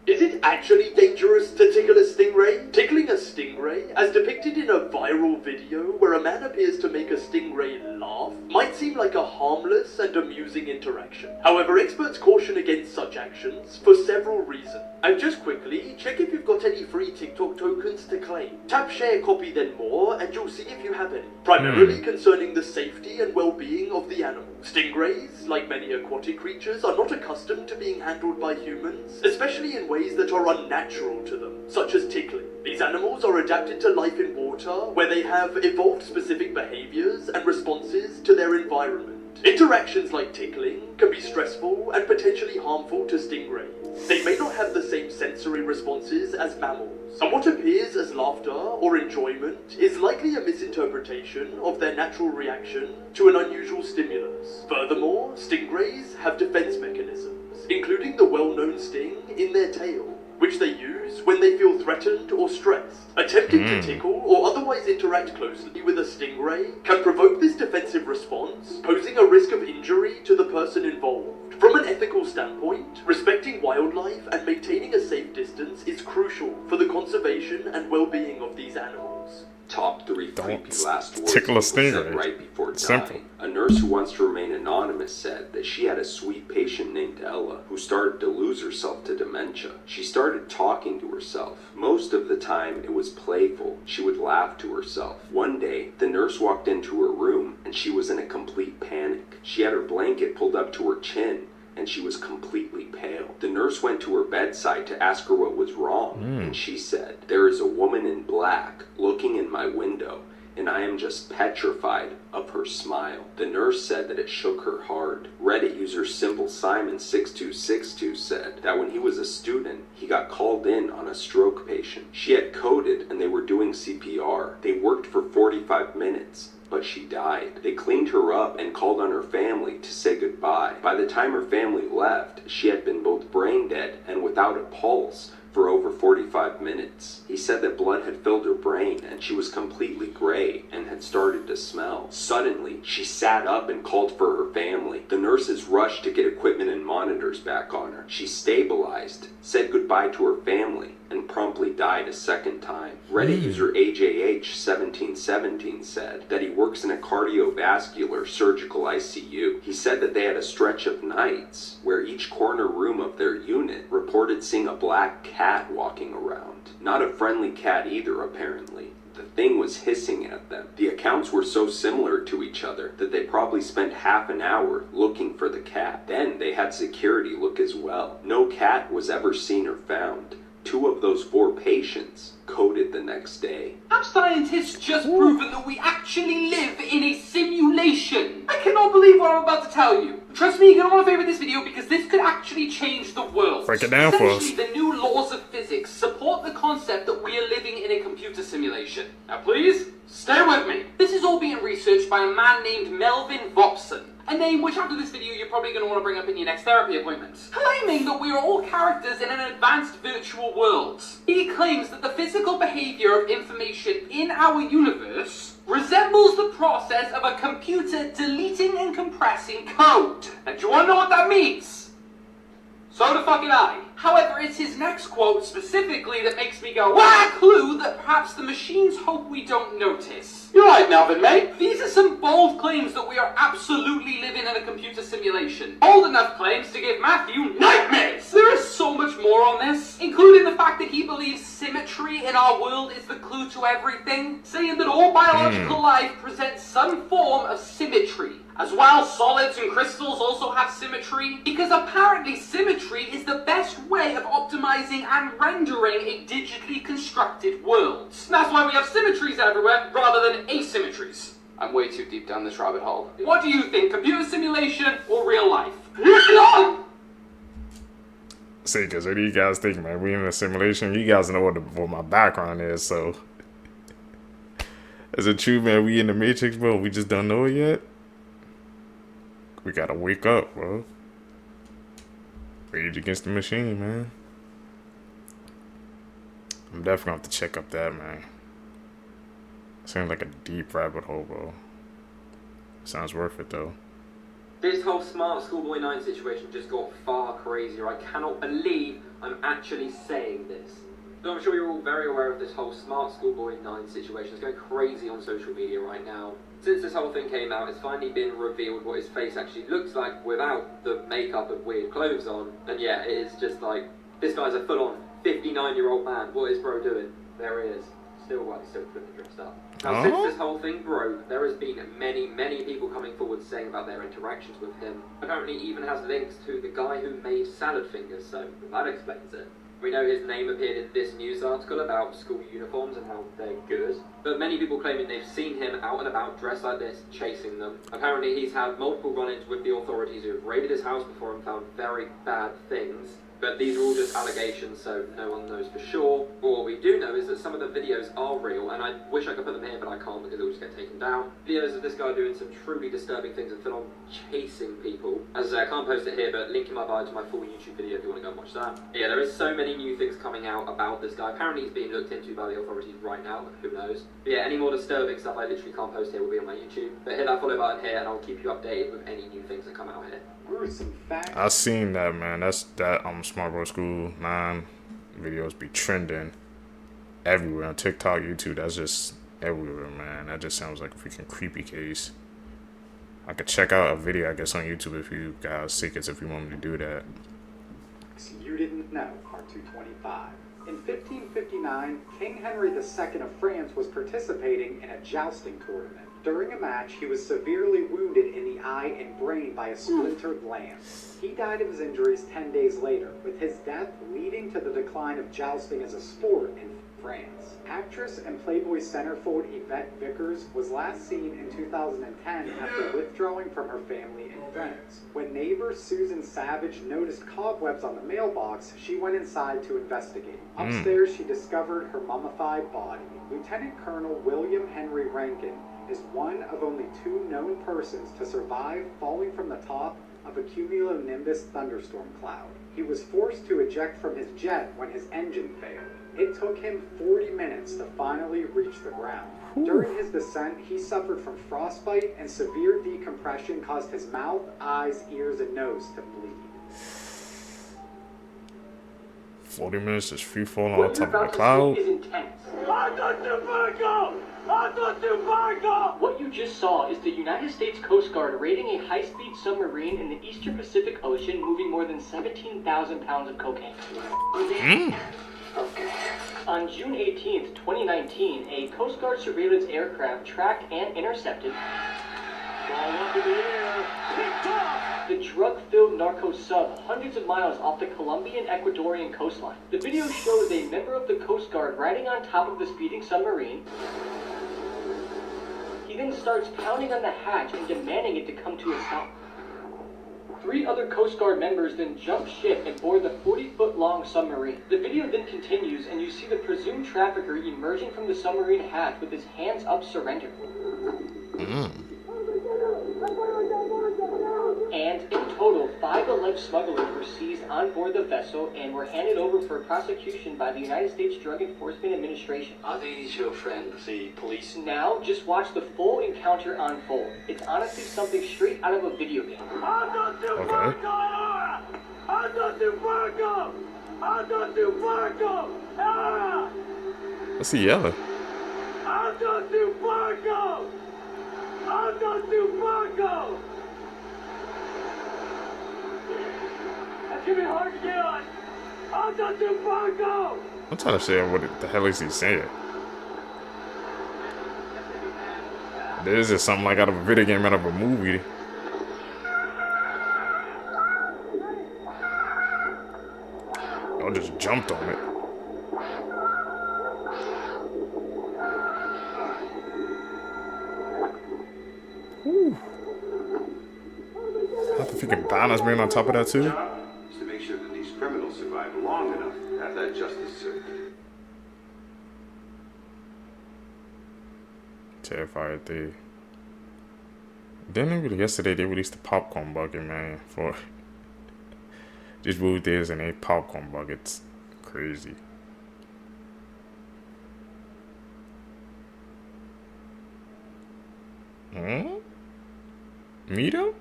Is it actually dangerous to tickle a stingray? Tickling a stingray, as depicted in a viral video where a man appears to make a stingray laugh, might seem like a harmless and amusing interaction. However, experts caution against such actions for several reasons. And just quickly, check if you've got any free TikTok tokens to claim. Tap share, copy, then more, and you'll see if you have any. Primarily concerning the safety and well-being of the animal. Stingrays, like many aquatic creatures, are not accustomed to being handled by humans, especially in ways that are unnatural to them, such as tickling. These animals are adapted to life in water, where they have evolved specific behaviors and responses to their environment. Interactions like tickling can be stressful and potentially harmful to stingrays. They may not have the same sensory responses as mammals, and what appears as laughter or enjoyment is likely a misinterpretation of their natural reaction to an unusual stimulus. Furthermore, stingrays have defense mechanisms, including the well-known sting in their tail, which they use when they feel threatened or stressed. Attempting to tickle or otherwise interact closely with a stingray can provoke this defensive response, posing a risk of injury to the person involved. From an ethical standpoint, respecting wildlife and maintaining a safe distance is crucial for the conservation and well-being of these animals. Top 3 creepy last words tickle a stingray. said right before Simple. dying. A nurse who wants to remain anonymous said that she had a sweet patient named Ella who started to lose herself to dementia. She started talking to herself. Most of the time it was playful. She would laugh to herself. One day, the nurse walked into her room and she was in a complete panic. She had her blanket pulled up to her chin and she was completely pale. The nurse went to her bedside to ask her what was wrong, and she said, "There is a woman in black looking in my window, and I am just petrified of her smile." The nurse said that it shook her hard. Reddit user SimpleSimon6262 said that when he was a student, he got called in on a stroke patient. She had coded and they were doing CPR. They worked for 45 minutes. But she died. They cleaned her up and called on her family to say goodbye. By the time her family left, she had been both brain dead and without a pulse for over 45 minutes. He said that blood had filled her brain and she was completely gray and had started to smell. Suddenly, she sat up and called for her family. The nurses rushed to get equipment and monitors back on her. She stabilized, said goodbye to her family, and promptly died a second time. Reddit user AJH1717 said that he works in a cardiovascular surgical ICU. He said that they had a stretch of nights where each corner room of their unit reported seeing a black cat walking around. Not a friendly cat either, apparently. The thing was hissing at them. The accounts were so similar to each other that they probably spent half an hour looking for the cat. Then they had security look as well. No cat was ever seen or found. 2 of those 4 patients coded the next day. Have scientists just proven that we actually live in a simulation? I cannot believe what I'm about to tell you. Trust me, you're going to want to favorite this video because this could actually change the world. Break it down for us. Essentially, the new laws of physics support the concept that we are living in a computer simulation. Now please, stay with me. This is all being researched by a man named Melvin Vopson. A name which after this video you're probably going to want to bring up in your next therapy appointment. Claiming that we are all characters in an advanced virtual world. He claims that the physical behavior of information in our universe resembles the process of a computer deleting and compressing code. And do you want to know what that means? So the fucking I. However, it's his next quote specifically that makes me go, "Wah!" Clue that perhaps the machines hope we don't notice. You're right, Melvin, mate. These are some bold claims that we are absolutely living in a computer simulation. Bold enough claims to give Matthew nightmares. There is so much more on this, including the fact that he believes symmetry in our world is the clue to everything, saying that all biological life presents some form of symmetry. As well, solids and crystals also have symmetry, because apparently symmetry is the best best way of optimizing and rendering a digitally constructed world. That's why we have symmetries everywhere rather than asymmetries. I'm way too deep down this rabbit hole. What do you think, computer simulation or real life? See, because what do you guys think, man? We in a simulation? You guys know what my background is, so. Is it true, man? We in the Matrix, bro? We just don't know it yet? We gotta wake up, bro. Rage Against the Machine, man. I'm definitely gonna have to check up that, man. Seems like a deep rabbit hole, bro. Sounds worth it, though. This whole smart schoolboy 9 situation just got far crazier. I cannot believe I'm actually saying this. So I'm sure you're all very aware of this whole smart schoolboy 9 situation. It's going crazy on social media right now. Since this whole thing came out, it's finally been revealed what his face actually looks like without the makeup and weird clothes on. And yeah, it is just like, this guy's a full-on 59-year-old man. What is bro doing? There he is. Still flipping dressed up. Now, since this whole thing broke, there has been many people coming forward saying about their interactions with him. Apparently, he even has links to the guy who made salad fingers, so that explains it. We know his name appeared in this news article about school uniforms and how they're good, but many people claiming they've seen him out and about dressed like this, chasing them. Apparently, he's had multiple run-ins with the authorities who have raided his house before and found very bad things. But these are all just allegations, so no one knows for sure. But what we do know is that some of the videos are real, and I wish I could put them here, but I can't because they'll just get taken down. Videos of this guy doing some truly disturbing things and full-on chasing people. As I say, I can't post it here, but link in my bio to my full YouTube video if you want to go and watch that. Yeah, there is so many new things coming out about this guy. Apparently he's being looked into by the authorities right now, but who knows. But yeah, any more disturbing stuff I literally can't post here will be on my YouTube. But hit that follow button here, and I'll keep you updated with any new things that come out here. Gruesome facts. I seen that, man. That Smart Bro School 9 videos be trending everywhere on TikTok, YouTube. That's just everywhere, man. That just sounds like a freaking creepy case. I could check out a video, I guess, on YouTube if you guys see it, if you want me to do that. You didn't know, part 225. In 1559, King Henry II of France was participating in a jousting tournament. During a match, he was severely wounded in the eye and brain by a splintered lance. He died of his injuries 10 days later, with his death leading to the decline of jousting as a sport in France. Actress and Playboy centerfold Yvette Vickers was last seen in 2010 after withdrawing from her family and friends. When neighbor Susan Savage noticed cobwebs on the mailbox, she went inside to investigate. Upstairs, she discovered her mummified body. Lieutenant Colonel William Henry Rankin is one of only 2 known persons to survive falling from the top of a cumulonimbus thunderstorm cloud. He was forced to eject from his jet when his engine failed. It took him 40 minutes to finally reach the ground. During his descent, he suffered from frostbite, and severe decompression caused his mouth, eyes, ears, and nose to bleed. 40 minutes is free falling on top of the cloud. What you just saw is the United States Coast Guard raiding a high-speed submarine in the Eastern Pacific Ocean moving more than 17,000 pounds of cocaine. On June 18th, 2019, a Coast Guard surveillance aircraft tracked and intercepted the drug-filled narco sub hundreds of miles off the Colombian-Ecuadorian coastline. The video shows a member of the Coast Guard riding on top of the speeding submarine. He then starts pounding on the hatch and demanding it to come to a stop. 3 other Coast Guard members then jump ship and board the 40-foot-long submarine. The video then continues, and you see the presumed trafficker emerging from the submarine hatch with his hands up, surrender. And in total, 5 alleged smugglers were seized on board the vessel and were handed over for prosecution by the United States Drug Enforcement Administration. Are these your friends, the police? Now, just watch the full encounter unfold. It's honestly something straight out of a video game. What's he yelling? That's gonna be hard to get on. I'm trying to say what the hell is he saying? This is something like out of a video game, out of a movie. Y'all just jumped on it. Whew. Not the freaking banners being on top of that too. Is to make sure that these criminals survive long enough to have that justice served. Terrified they. Then yesterday they released the popcorn bucket, man. For just moved this and they popcorn buckets, crazy. Mito?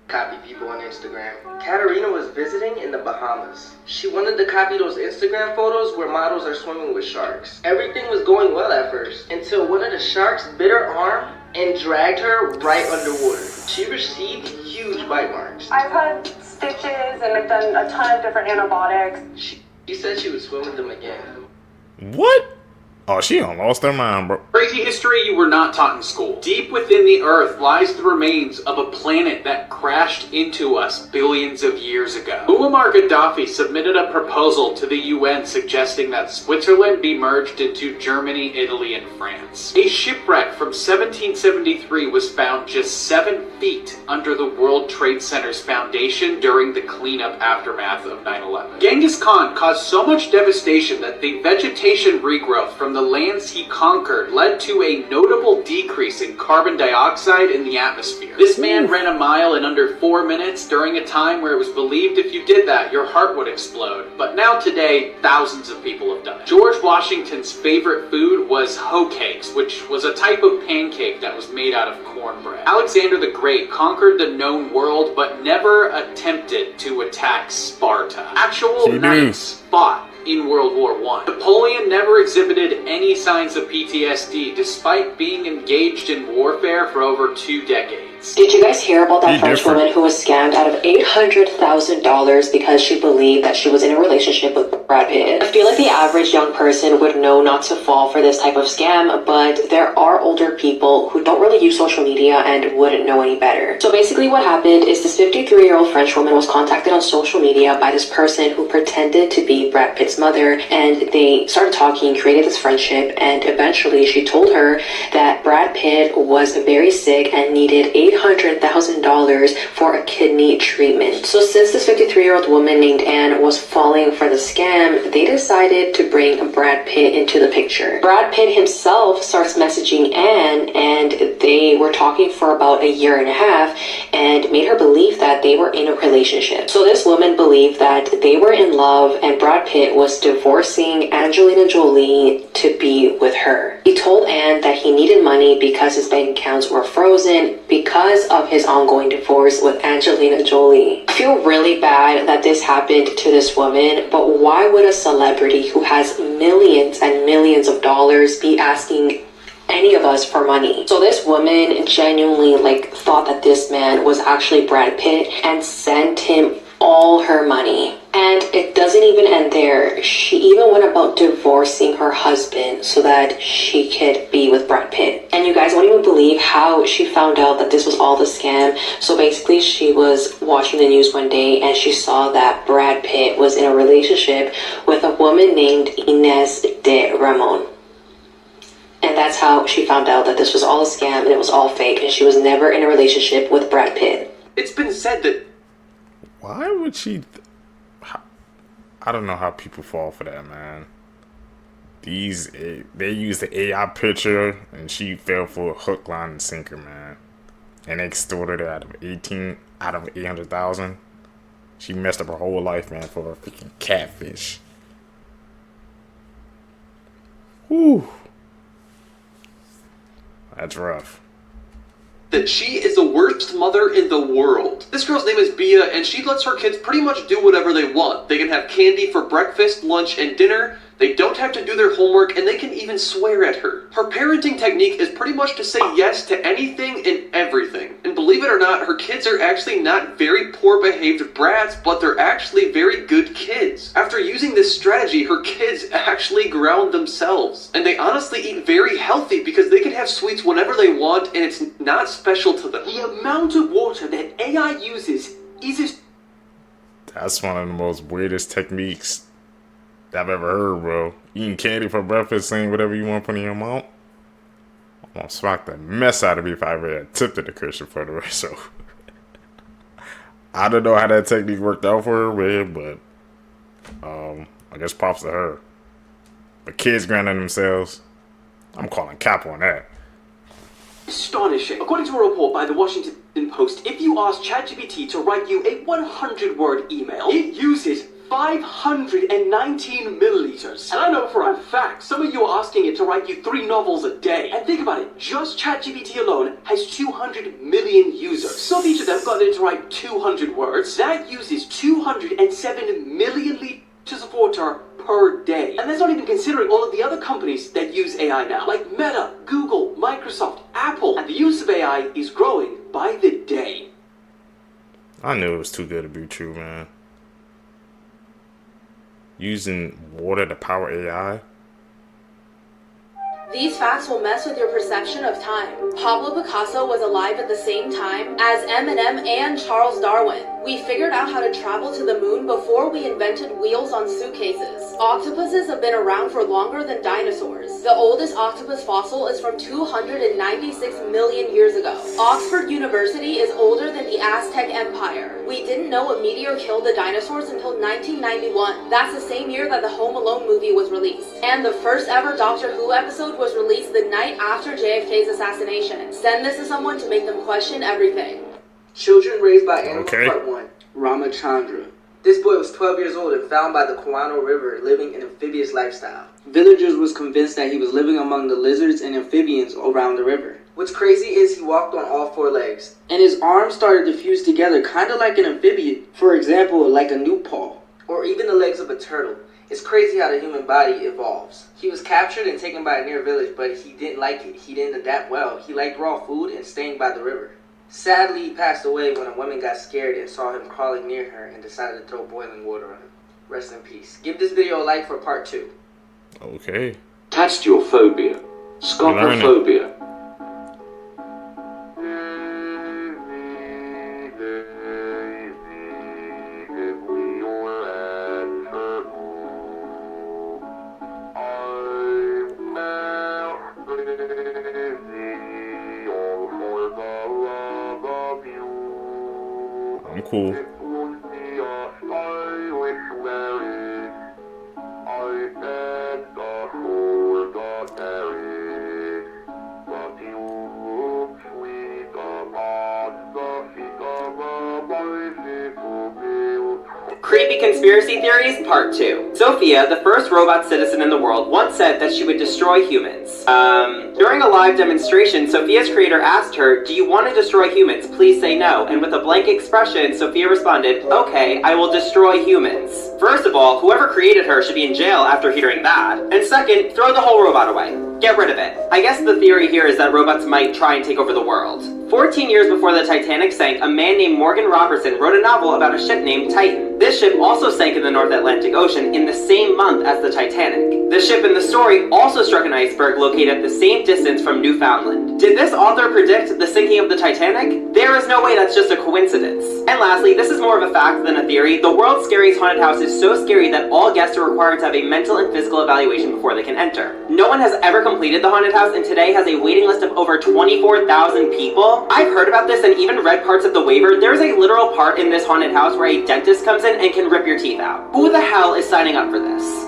Copy people on Instagram. Katarina was visiting in the Bahamas. She wanted to copy those Instagram photos where models are swimming with sharks. Everything was going well at first, until one of the sharks bit her arm and dragged her right underwater. She received huge bite marks. I've had stitches and I've done a ton of different antibiotics. She said she would swim with them again. What? Oh, she done lost her mind, bro. Crazy history you were not taught in school. Deep within the Earth lies the remains of a planet that crashed into us billions of years ago. Muammar Gaddafi submitted a proposal to the UN suggesting that Switzerland be merged into Germany, Italy, and France. A shipwreck from 1773 was found just 7 feet under the World Trade Center's foundation during the cleanup aftermath of 9/11. Genghis Khan caused so much devastation that the vegetation regrowth from the lands he conquered led to a notable decrease in carbon dioxide in the atmosphere. This man ran a mile in under 4 minutes during a time where it was believed if you did that, your heart would explode. But now today, thousands of people have done it. George Washington's favorite food was hoe cakes, which was a type of pancake that was made out of cornbread. Alexander the Great conquered the known world, but never attempted to attack Sparta. Actual knights fought in World War I. Napoleon never exhibited any signs of PTSD despite being engaged in warfare for over 2 decades. Did you guys hear about that French woman who was scammed out of $800,000 because she believed that she was in a relationship with Brad Pitt? I feel like the average young person would know not to fall for this type of scam, but there are older people who don't really use social media and wouldn't know any better. So basically what happened is this 53-year-old French woman was contacted on social media by this person who pretended to be Brad Pitt's mother, and they started talking, created this friendship, and eventually she told her that Brad Pitt was very sick and needed $800,000 for a kidney treatment. So since this 53-year-old woman named Anne was falling for the scam, they decided to bring Brad Pitt into the picture. Brad Pitt himself starts messaging Anne, and they were talking for about a year and a half and made her believe that they were in a relationship. So this woman believed that they were in love and Brad Pitt was divorcing Angelina Jolie to be with her. He told Anne that he needed money because his bank accounts were frozen because of his ongoing divorce with Angelina Jolie. I feel really bad that this happened to this woman, but why would a celebrity who has millions and millions of dollars be asking any of us for money? So this woman genuinely thought that this man was actually Brad Pitt and sent him all her money. And it doesn't even end there. She even went about divorcing her husband so that she could be with Brad Pitt. And you guys won't even believe how she found out that this was all the scam. So basically she was watching the news one day and she saw that Brad Pitt was in a relationship with a woman named Inez de Ramon. And that's how she found out that this was all a scam and it was all fake and she was never in a relationship with Brad Pitt. It's been said that... Why would she... I don't know how people fall for that, man. They used the AI picture and she fell for a hook, line, and sinker, man. And extorted her out of 800,000. She messed up her whole life, man, for a freaking catfish. Whew. That's rough. That she is the worst mother in the world. This girl's name is Bia, and she lets her kids pretty much do whatever they want. They can have candy for breakfast, lunch, and dinner. They don't have to do their homework, and they can even swear at her. Her parenting technique is pretty much to say yes to anything and everything. And believe it or not, her kids are actually not very poor behaved brats, but they're actually very good kids. After using this strategy, her kids actually ground themselves. And they honestly eat very healthy because they can have sweets whenever they want, and it's not special to them. The amount of water that AI uses is That's one of the most weirdest techniques I've ever heard, bro. Eating candy for breakfast, saying whatever you want to put in your mouth. I'm gonna smack the mess out of me if I ever attempted to curse her for the rest. So I don't know how that technique worked out for her, man, but I guess props to her. But kids grounding themselves, I'm calling cap on that. Astonishing. According to a report by the Washington Post, if you ask ChatGPT to write you a 100-word email, it uses 519 milliliters. And I know for a fact, some of you are asking it to write you 3 novels a day. And think about it, just ChatGPT alone has 200 million users. So if each of them got it to write 200 words, that uses 207 million liters of water per day. And that's not even considering all of the other companies that use AI now, like Meta, Google, Microsoft, Apple. And the use of AI is growing by the day. I knew it was too good to be true, man. Using water to power AI? These facts will mess with your perception of time. Pablo Picasso was alive at the same time as Eminem and Charles Darwin. We figured out how to travel to the moon before we invented wheels on suitcases. Octopuses have been around for longer than dinosaurs. The oldest octopus fossil is from 296 million years ago. Oxford University is older than the Aztec Empire. We didn't know a meteor killed the dinosaurs until 1991. That's the same year that the Home Alone movie was released. And the first ever Doctor Who episode was released the night after JFK's assassination. Send this to someone to make them question everything. Children Raised by Animals, Okay. Part 1. Ramachandra. This boy was 12 years old and found by the Kuano River living an amphibious lifestyle. Villagers was convinced that he was living among the lizards and amphibians around the river. What's crazy is he walked on all 4 legs, and his arms started to fuse together kind of like an amphibian. For example, like a new paw, or even the legs of a turtle. It's crazy how the human body evolves. He was captured and taken by a near village, but he didn't like it. He didn't adapt well. He liked raw food and staying by the river. Sadly, he passed away when a woman got scared and saw him crawling near her and decided to throw boiling water on him. Rest in peace. Give this video a like for part 2. Okay. Test your phobia. Scopophobia. I'm cool. Creepy Conspiracy Theories, Part 2. Sophia, the first robot citizen in the world, once said that she would destroy humans. During a live demonstration, Sophia's creator asked her, "Do you want to destroy humans? Please say no." And with a blank expression, Sophia responded, "Okay, I will destroy humans." First of all, whoever created her should be in jail after hearing that. And second, throw the whole robot away. Get rid of it. I guess the theory here is that robots might try and take over the world. 14 years before the Titanic sank, a man named Morgan Robertson wrote a novel about a ship named Titan. This ship also sank in the North Atlantic Ocean in the same month as the Titanic. The ship in the story also struck an iceberg located at the same distance from Newfoundland. Did this author predict the sinking of the Titanic? There is no way that's just a coincidence. And lastly, this is more of a fact than a theory. The world's scariest haunted house is so scary that all guests are required to have a mental and physical evaluation before they can enter. No one has ever completed the haunted house and today has a waiting list of over 24,000 people. I've heard about this and even read parts of the waiver. There's a literal part in this haunted house where a dentist comes in and can rip your teeth out. Who the hell is signing up for this?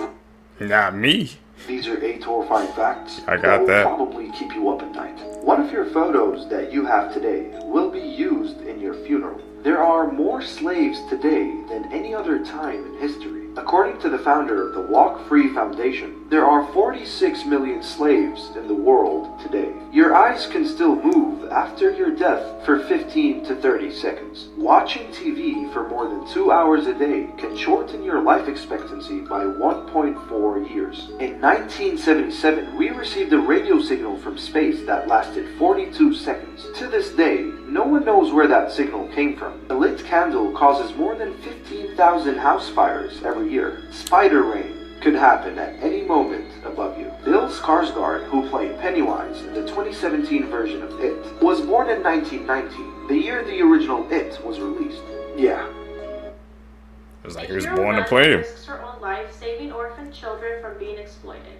Not me. These are 8 horrifying facts I got will that. probably keep you up at night. One of your photos that you have today will be used in your funeral. There are more slaves today than any other time in history. According to the founder of the Walk Free Foundation, there are 46 million slaves in the world today. Your eyes can still move after your death for 15 to 30 seconds. Watching TV for more than 2 hours a day can shorten your life expectancy by 1.4 years. In 1977, we received a radio signal from space that lasted 42 seconds. To this day, no one knows where that signal came from. A lit candle causes more than 15,000 house fires every year. Spider rain could happen at any moment above you. Bill Skarsgård, who played Pennywise in the 2017 version of It, was born in 1990, the year the original It was released. Yeah. It's like A he was hero born to nun play him. risks her own life saving orphan children from being exploited.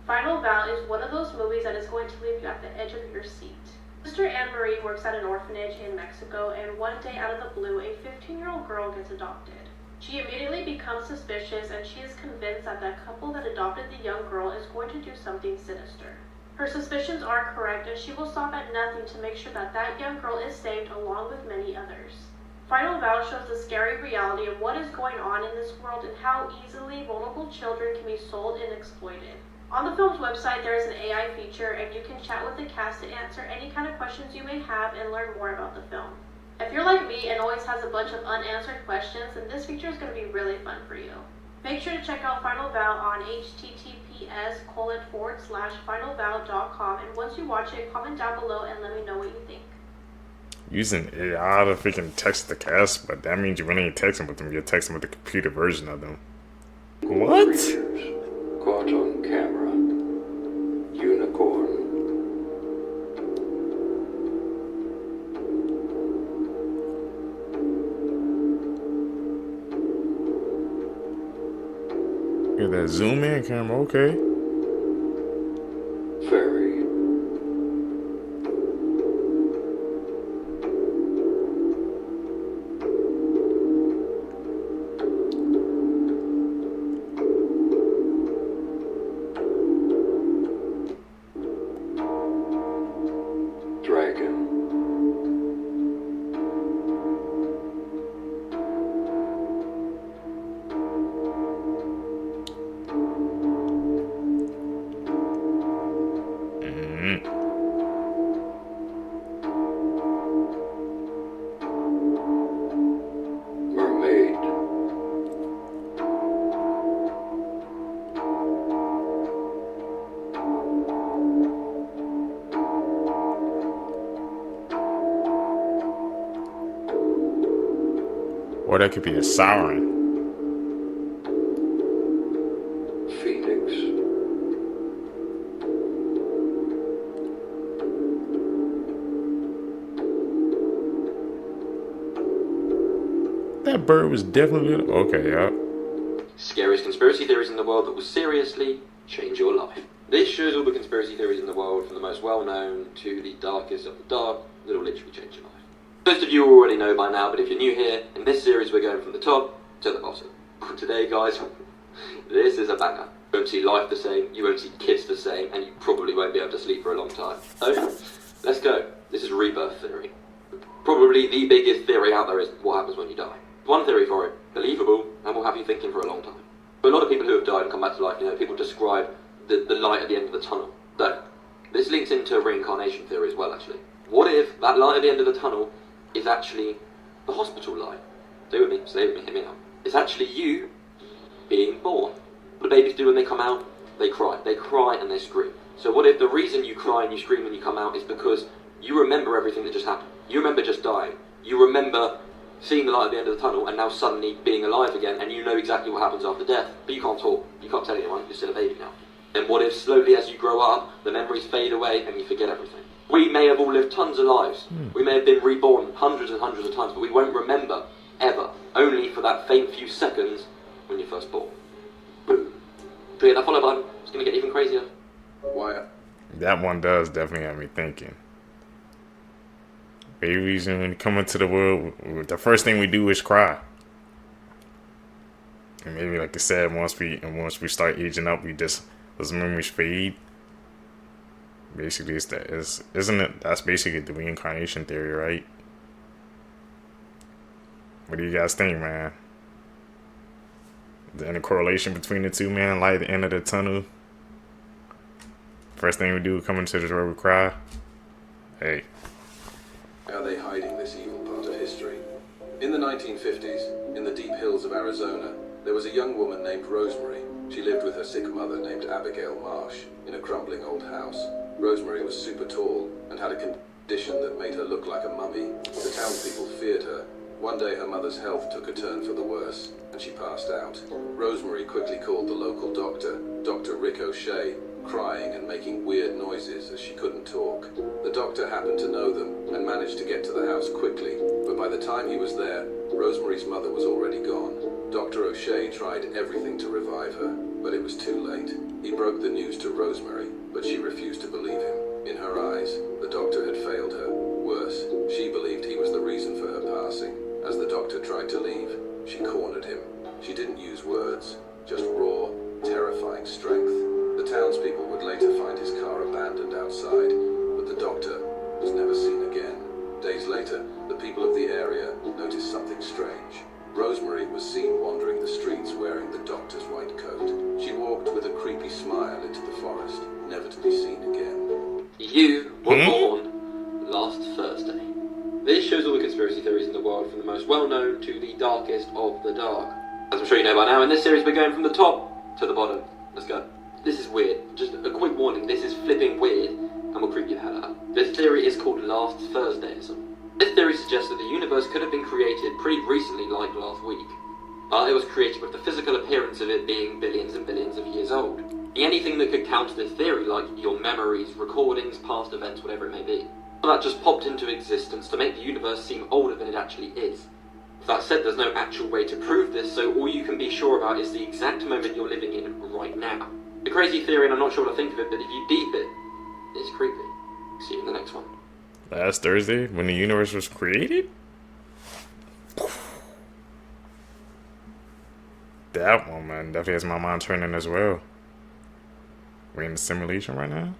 Final Vow is one of those movies that is going to leave you at the edge of your seat. Sister Anne-Marie works at an orphanage in Mexico, and one day out of the blue, a 15-year-old girl gets adopted. She immediately becomes suspicious, and she is convinced that the couple that adopted the young girl is going to do something sinister. Her suspicions are correct, and she will stop at nothing to make sure that that young girl is saved along with many others. Final Vow shows the scary reality of what is going on in this world and how easily vulnerable children can be sold and exploited. On the film's website, there is an AI feature, and you can chat with the cast to answer any kind of questions you may have and learn more about the film. If you're like me and always has a bunch of unanswered questions, then this feature is going to be really fun for you. Make sure to check out Final Vow on https://finalvow.com, and once you watch it, comment down below and let me know what you think. Using AI to freaking text the cast, but that means you really ain't texting with them. You're texting with the computer version of them. What? Caught on camera. Unicorn. Yeah, that zoom in camera, okay. Fairy. Or that could be a siren. Phoenix. That bird was definitely okay, yeah. Scariest conspiracy theories in the world that will seriously change your life. This shows all the conspiracy theories in the world, from the most well-known to the darkest of the dark, that will literally change your life. Most of you already know by now, but if you're new here, in this series we're going from the top to the bottom. Today, guys, this is a banger. You won't see life the same, you won't see kids the same, and you probably won't be able to sleep for a long time. So, let's go. This is Rebirth theory. Probably the biggest theory out there is what happens when you die. One theory for it, believable, and will have you thinking for a long time. For a lot of people who have died and come back to life, people describe the light at the end of the tunnel. So, this links into reincarnation theory as well, actually. What if that light at the end of the tunnel is actually the hospital light? Stay with me, hear me out. It's actually you being born. What do babies do when they come out? They cry and they scream. So what if the reason you cry and you scream when you come out is because you remember everything that just happened? You remember just dying. You remember seeing the light at the end of the tunnel and now suddenly being alive again, and you know exactly what happens after death, but you can't talk, you can't tell anyone, you're still a baby now. And what if slowly as you grow up, the memories fade away and you forget everything? We may have all lived tons of lives. We may have been reborn hundreds and hundreds of times, but we won't remember, ever. Only for that faint few seconds when you're first born. Boom. Do you hit that follow button? It's going to get even crazier. Why? That one does definitely have me thinking. Babies, when you come into the world, the first thing we do is cry. And maybe, like I said, once we start aging up, those memories fade. Basically, isn't it? That's basically the reincarnation theory, right? What do you guys think, man? Any correlation between the two, man? Light at the end of the tunnel. First thing we do, come into the door, we cry. Hey. How are they hiding this evil part of history? In the 1950s, in the deep hills of Arizona, there was a young woman named Rosemary. She lived with her sick mother named Abigail Marsh in a crumbling old house. Rosemary was super tall and had a condition that made her look like a mummy. The townspeople feared her. One day her mother's health took a turn for the worse, and she passed out. Rosemary quickly called the local doctor, Dr. Rick O'Shea, crying and making weird noises as she couldn't talk. The doctor happened to know them and managed to get to the house quickly, but by the time he was there, Rosemary's mother was already gone. Dr. O'Shea tried everything to revive her, but it was too late. He broke the news to Rosemary, but she refused to believe him. In her eyes, the doctor had failed her. Worse, she believed he was the reason for her passing. As the doctor tried to leave, she cornered him. She didn't use words, just raw, terrifying strength. The townspeople would later find his car abandoned outside, but the doctor was never seen again. Days later, the people of the area noticed something strange. Rosemary was seen wandering the streets wearing the doctor's white coat. She walked with a creepy smile into the forest, never to be seen again. You were born last Thursday. This shows all the conspiracy theories in the world, from the most well-known to the darkest of the dark. As I'm sure you know by now, in this series we're going from the top to the bottom. Let's go. This is weird. Just a quick warning, this is flipping weird and will creep your head out. This theory is called last Thursdayism. This theory suggests that the universe could have been created pretty recently, like last week. But it was created with the physical appearance of it being billions and billions of years old. Anything that could counter this theory, like your memories, recordings, past events, whatever it may be, that just popped into existence to make the universe seem older than it actually is. That said, there's no actual way to prove this, so all you can be sure about is the exact moment you're living in right now. A crazy theory, and I'm not sure what to think of it, but if you deep it, it's creepy. See you in the next one. Last Thursday, when the universe was created? That one, man, definitely has my mind turning as well. We're in a simulation right now?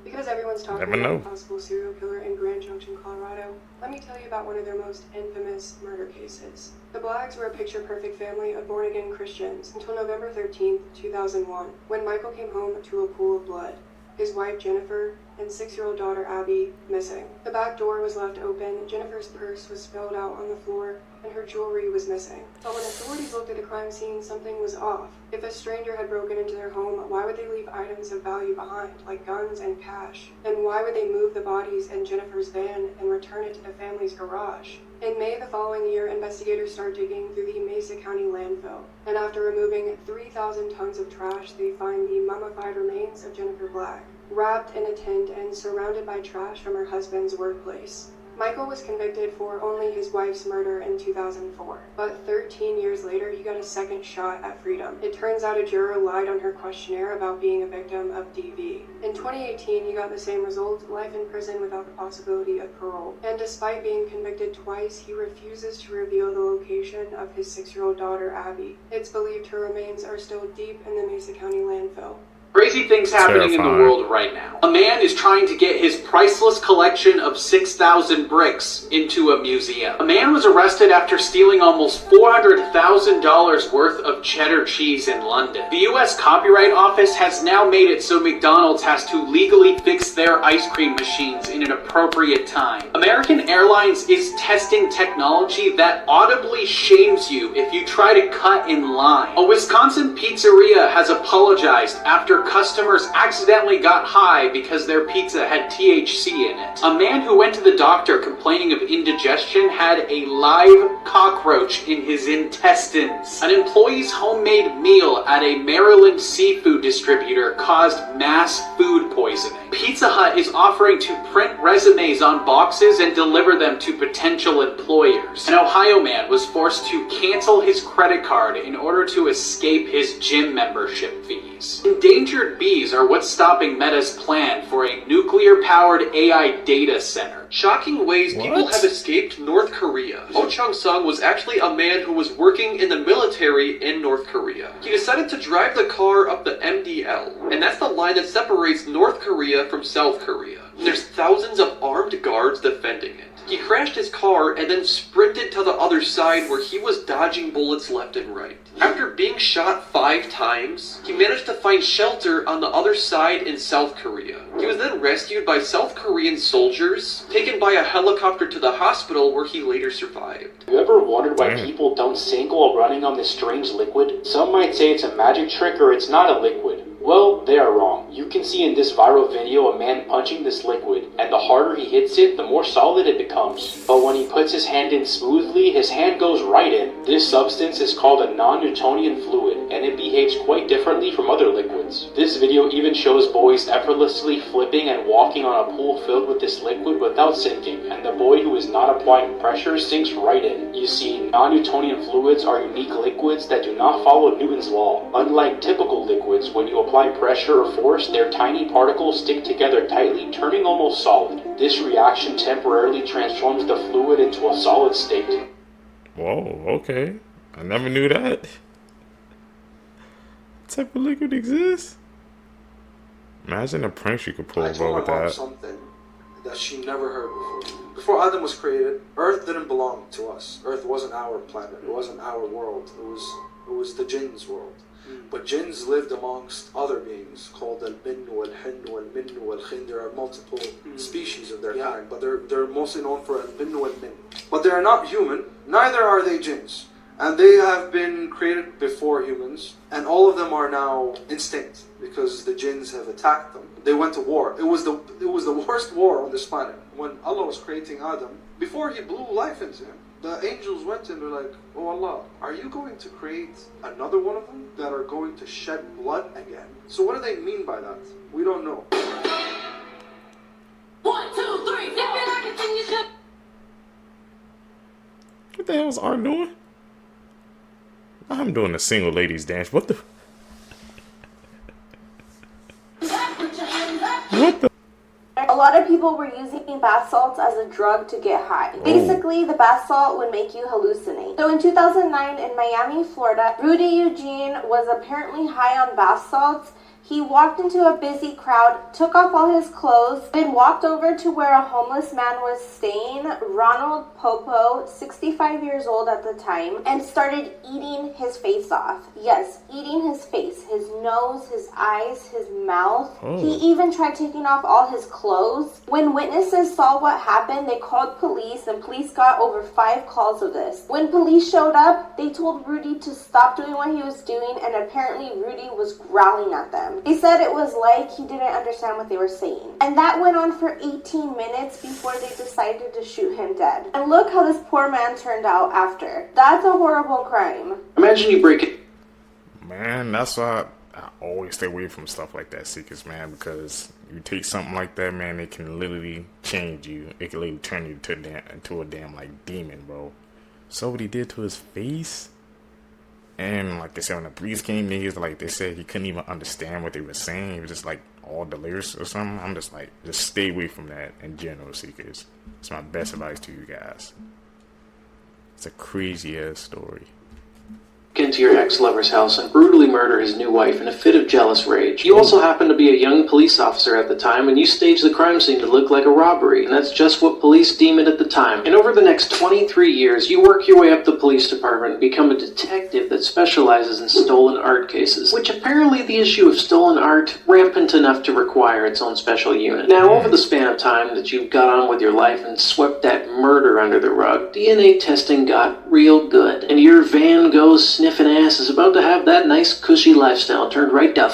Because everyone's talking Never about know. a possible serial killer in Grand Junction, Colorado, let me tell you about one of their most infamous murder cases. The Blacks were a picture-perfect family of born-again Christians until November 13th, 2001, when Michael came home to a pool of blood. His wife, Jennifer, and 6-year-old daughter, Abby, missing. The back door was left open, Jennifer's purse was spilled out on the floor, and her jewelry was missing. But when authorities looked at the crime scene, something was off. If a stranger had broken into their home, why would they leave items of value behind, like guns and cash? And why would they move the bodies in Jennifer's van and return it to the family's garage? In May the following year, investigators started digging through the Mesa County landfill, and after removing 3,000 tons of trash, they find the mummified remains of Jennifer Black, wrapped in a tent and surrounded by trash from her husband's workplace. Michael was convicted for only his wife's murder in 2004, but 13 years later, he got a second shot at freedom. It turns out a juror lied on her questionnaire about being a victim of DV. In 2018, he got the same result, life in prison without the possibility of parole. And despite being convicted twice, he refuses to reveal the location of his 6-year-old daughter, Abby. It's believed her remains are still deep in the Mesa County landfill. Crazy things happening in the world right now. A man is trying to get his priceless collection of 6,000 bricks into a museum. A man was arrested after stealing almost $400,000 worth of cheddar cheese in London. The US Copyright Office has now made it so McDonald's has to legally fix their ice cream machines in an appropriate time. American Airlines is testing technology that audibly shames you if you try to cut in line. A Wisconsin pizzeria has apologized after customers accidentally got high because their pizza had THC in it. A man who went to the doctor complaining of indigestion had a live cockroach in his intestines. An employee's homemade meal at a Maryland seafood distributor caused mass food poisoning. Pizza Hut is offering to print resumes on boxes and deliver them to potential employers. An Ohio man was forced to cancel his credit card in order to escape his gym membership fees. Endangered bees are what's stopping Meta's plan for a nuclear-powered AI data center. Shocking ways people have escaped North Korea. Oh Chung-sung was actually a man who was working in the military in North Korea. He decided to drive the car up the MDL, and that's the line that separates North Korea from South Korea. There's thousands of armed guards defending it. He crashed his car and then sprinted to the other side where he was dodging bullets left and right. After being shot 5 times, he managed to find shelter on the other side in South Korea. He was then rescued by South Korean soldiers, taken by a helicopter to the hospital where he later survived. You ever wondered why people don't sink while running on this strange liquid? Some might say it's a magic trick or it's not a liquid. Well, they are wrong. You can see in this viral video a man punching this liquid, and the harder he hits it, the more solid it becomes. But when he puts his hand in smoothly, his hand goes right in. This substance is called a non-newtonian fluid, and it behaves quite differently from other liquids. This video even shows boys effortlessly flipping and walking on a pool filled with this liquid without sinking, and the boy who is not applying pressure sinks right in. You see, non-Newtonian fluids are unique liquids that do not follow Newton's law. Unlike typical liquids, when you apply pressure or force, their tiny particles stick together tightly, turning almost solid. This reaction temporarily transforms the fluid into a solid state. Whoa, okay. I never knew that. What type of liquid exists? Imagine a prank you could pull I told with my mom that. something that she never heard before. Before Adam was created, Earth didn't belong to us. Earth wasn't our planet. It wasn't our world. It was the jinns' world. But jinns lived amongst other beings called al-bin wal-hin wal-min wal-khin. There are multiple species of their kind, but they're mostly known for al-bin wal-min. But they are not human, neither are they jinns. And they have been created before humans, and all of them are now extinct because the jinns have attacked them. They went to war. It was the worst war on this planet. When Allah was creating Adam, before he blew life into him, the angels went and were like, "Oh Allah, are you going to create another one of them that are going to shed blood again?" So what do they mean by that? We don't know. 1, 2, 3, 4. What the hell is Art doing? I'm doing a single ladies dance. What the? What the? A lot of people were using bath salts as a drug to get high. Basically, the bath salt would make you hallucinate. So in 2009 in Miami, Florida, Rudy Eugene was apparently high on bath salts. He walked into a busy crowd, took off all his clothes, then walked over to where a homeless man was staying, Ronald Popo, 65 years old at the time, and started eating his face off. Yes, eating his face, his nose, his eyes, his mouth. He even tried taking off all his clothes. When witnesses saw what happened, they called police, and police got over 5 calls of this. When police showed up, they told Rudy to stop doing what he was doing, and apparently Rudy was growling at them. They said it was like he didn't understand what they were saying. And that went on for 18 minutes before they decided to shoot him dead. And look how this poor man turned out after. That's a horrible crime. Imagine you break it. Man, that's why I always stay away from stuff like that, Seekers, man, because you take something like that, man, it can literally change you. It can literally turn you into a damn, like, demon, bro. So what he did to his face? And like they said, when the police came, they said he couldn't even understand what they were saying. He was just like all delirious or something. I'm just like, just stay away from that in general, Seekers. It's my best advice to you guys. It's a crazy ass story. Into your ex-lover's house and brutally murder his new wife in a fit of jealous rage. You also happen to be a young police officer at the time, and you stage the crime scene to look like a robbery, and that's just what police deem it at the time. And over the next 23 years, you work your way up the police department and become a detective that specializes in stolen art cases, which apparently the issue of stolen art rampant enough to require its own special unit. Now, over the span of time that you've got on with your life and swept that murder under the rug, DNA testing got real good, and your Van Gogh sniffing ass is about to have that nice cushy lifestyle turned right the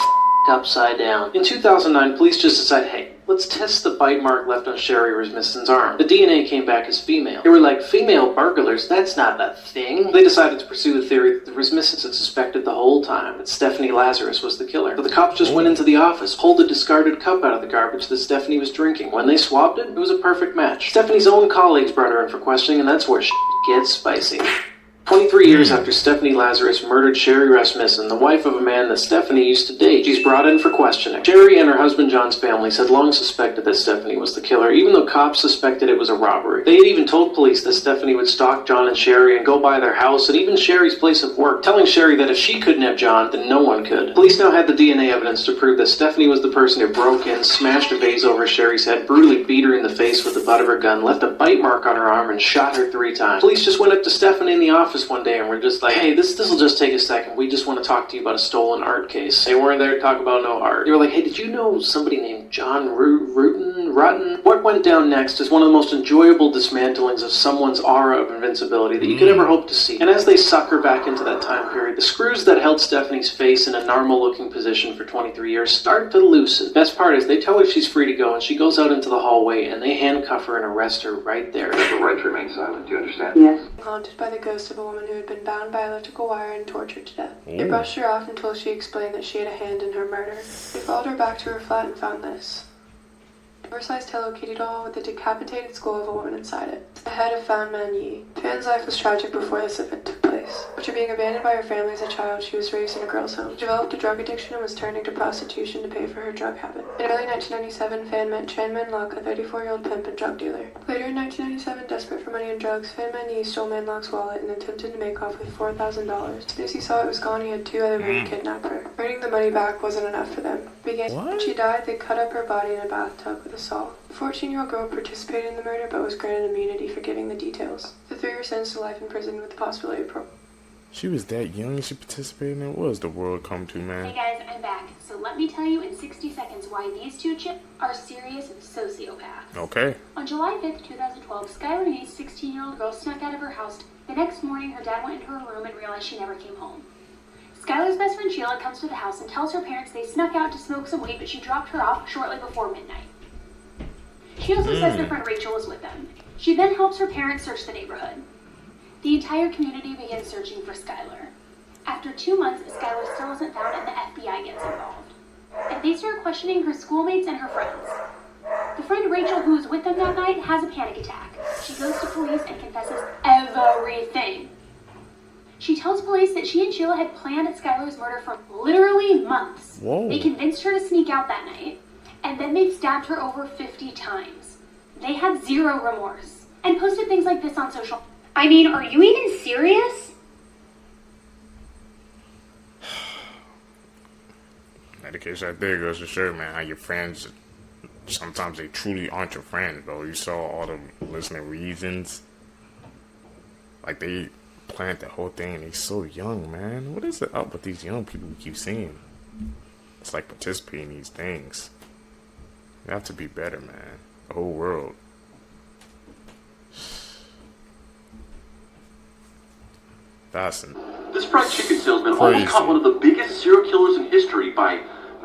upside down. In 2009, police just decided, hey, let's test the bite mark left on Sherry Rasmussen's arm. The DNA came back as female. They were like, female burglars? That's not a thing. They decided to pursue the theory that the Rasmussens had suspected the whole time that Stephanie Lazarus was the killer. But the cops just went into the office, pulled a discarded cup out of the garbage that Stephanie was drinking. When they swabbed it, it was a perfect match. Stephanie's own colleagues brought her in for questioning, and that's where shit gets spicy. 23 years after Stephanie Lazarus murdered Sherry Rasmussen, the wife of a man that Stephanie used to date, she's brought in for questioning. Sherry and her husband John's families had long suspected that Stephanie was the killer, even though cops suspected it was a robbery. They had even told police that Stephanie would stalk John and Sherry and go by their house and even Sherry's place of work, telling Sherry that if she couldn't have John, then no one could. Police now had the DNA evidence to prove that Stephanie was the person who broke in, smashed a vase over Sherry's head, brutally beat her in the face with the butt of her gun, left a bite mark on her arm, and shot her 3 times. Police just went up to Stephanie in the office office one day and were just like, hey, this will just take a second. We just want to talk to you about a stolen art case. They weren't there to talk about no art. They were like, hey, did you know somebody named John Rutten? What went down next is one of the most enjoyable dismantlings of someone's aura of invincibility that you could ever hope to see. And as they suck her back into that time period, the screws that held Stephanie's face in a normal-looking position for 23 years start to loosen. Best part is they tell her she's free to go, and she goes out into the hallway, and they handcuff her and arrest her right there. You have the right to remain silent, do you understand? Yes. Haunted by the ghost of a woman who had been bound by electrical wire and tortured to death. They brushed her off until she explained that she had a hand in her murder. They followed her back to her flat and found this. A oversized Hello Kitty doll with a decapitated skull of a woman inside it. The head of Fan Man Yi. Fan's life was tragic before this event took place. After being abandoned by her family as a child, she was raised in a girls' home. She developed a drug addiction and was turning to prostitution to pay for her drug habit. In early 1997, Fan met Chen Manlock, a 34-year-old pimp and drug dealer. Later in 1997, desperate for money and drugs, Fan Man Yi stole Manlock's wallet and attempted to make off with $4,000. As soon as he saw it was gone, he had two other men kidnap her. Earning the money back wasn't enough for them. When she died, they cut up her body in a bathtub with a saw. The 14-year-old girl participated in the murder but was granted immunity for giving the details. The three were sentenced to life in prison with the possibility of parole. She was that young and she participated in it. What does the world come to, man? Hey guys, I'm back. So let me tell you in 60 seconds why these two chicks are serious sociopaths. Okay. On July 5th, 2012, Skylar Yee's 16-year-old girl snuck out of her house. The next morning, her dad went into her room and realized she never came home. Skylar's best friend Sheila comes to the house and tells her parents they snuck out to smoke some weed, but she dropped her off shortly before midnight. She also says their friend Rachel was with them. She then helps her parents search the neighborhood. The entire community begins searching for Skylar. After 2 months, Skylar still isn't found and the FBI gets involved. And they start questioning her schoolmates and her friends. The friend Rachel, who was with them that night, has a panic attack. She goes to police and confesses everything. She tells police that she and Sheila had planned Skylar's murder for literally months. Whoa. They convinced her to sneak out that night, and then they stabbed her over 50 times. They had zero remorse, and posted things like this on social. I mean, are you even serious? That case right there goes to show, man, how your friends, sometimes they truly aren't your friends, bro. You saw all the listening reasons. Like, they planned the whole thing, and they're so young, man. What is it up with these young people we keep seeing? It's like participating in these things. You have to be better, man. The whole world. Fascinating. This fried chicken salesman almost caught one of the biggest serial killers in history by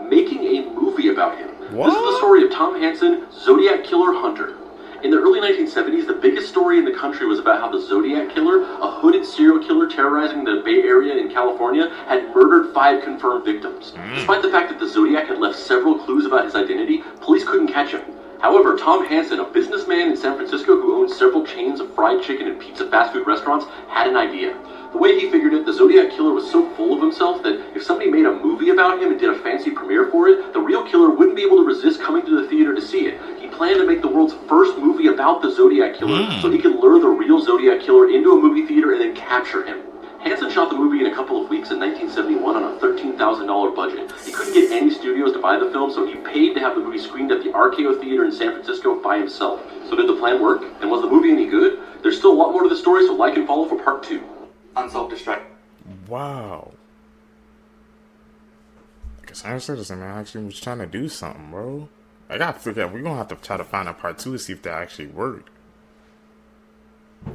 making a movie about him. What? This is the story of Tom Hansen, Zodiac Killer Hunter. In the early 1970s, the biggest story in the country was about how the Zodiac Killer, a hooded serial killer terrorizing the Bay Area in California, had murdered 5 confirmed victims. Despite the fact that the Zodiac had left several clues about his identity, police couldn't catch him. However, Tom Hansen, a businessman in San Francisco who owned several chains of fried chicken and pizza fast food restaurants, had an idea. The way he figured it, the Zodiac Killer was so full of himself that if somebody made a movie about him and did a fancy premiere for it, the real killer wouldn't be able to resist coming to the theater to see it. He planned to make the world's first movie about the Zodiac Killer so he could lure the real Zodiac Killer into a movie theater and then capture him. Hansen shot the movie in a couple of weeks in 1971 on a $13,000 budget. He couldn't get any studios to buy the film, so he paid to have the movie screened at the RKO Theater in San Francisco by himself. So did the plan work? And was the movie any good? There's still a lot more to the story, so like and follow for part 2. Unsolved Distract. Wow. Like a science citizen, man, actually was trying to do something, bro. I gotta figure out, we're gonna have to try to find out part 2 to see if that actually worked.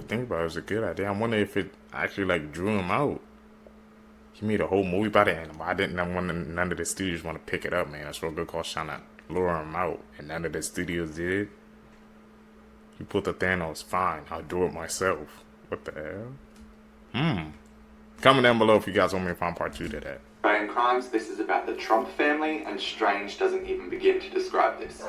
Think about it, it was a good idea. I wonder if it actually like drew him out. He made a whole movie about it, and none of the studios want to pick it up, man. That's what good cause trying to lure him out, and none of the studios did. He put the Thanos, fine, I'll do it myself. What the hell? Comment down below if you guys want me to find part 2 to that. Australian crimes, this is about the Trump family, and strange doesn't even begin to describe this.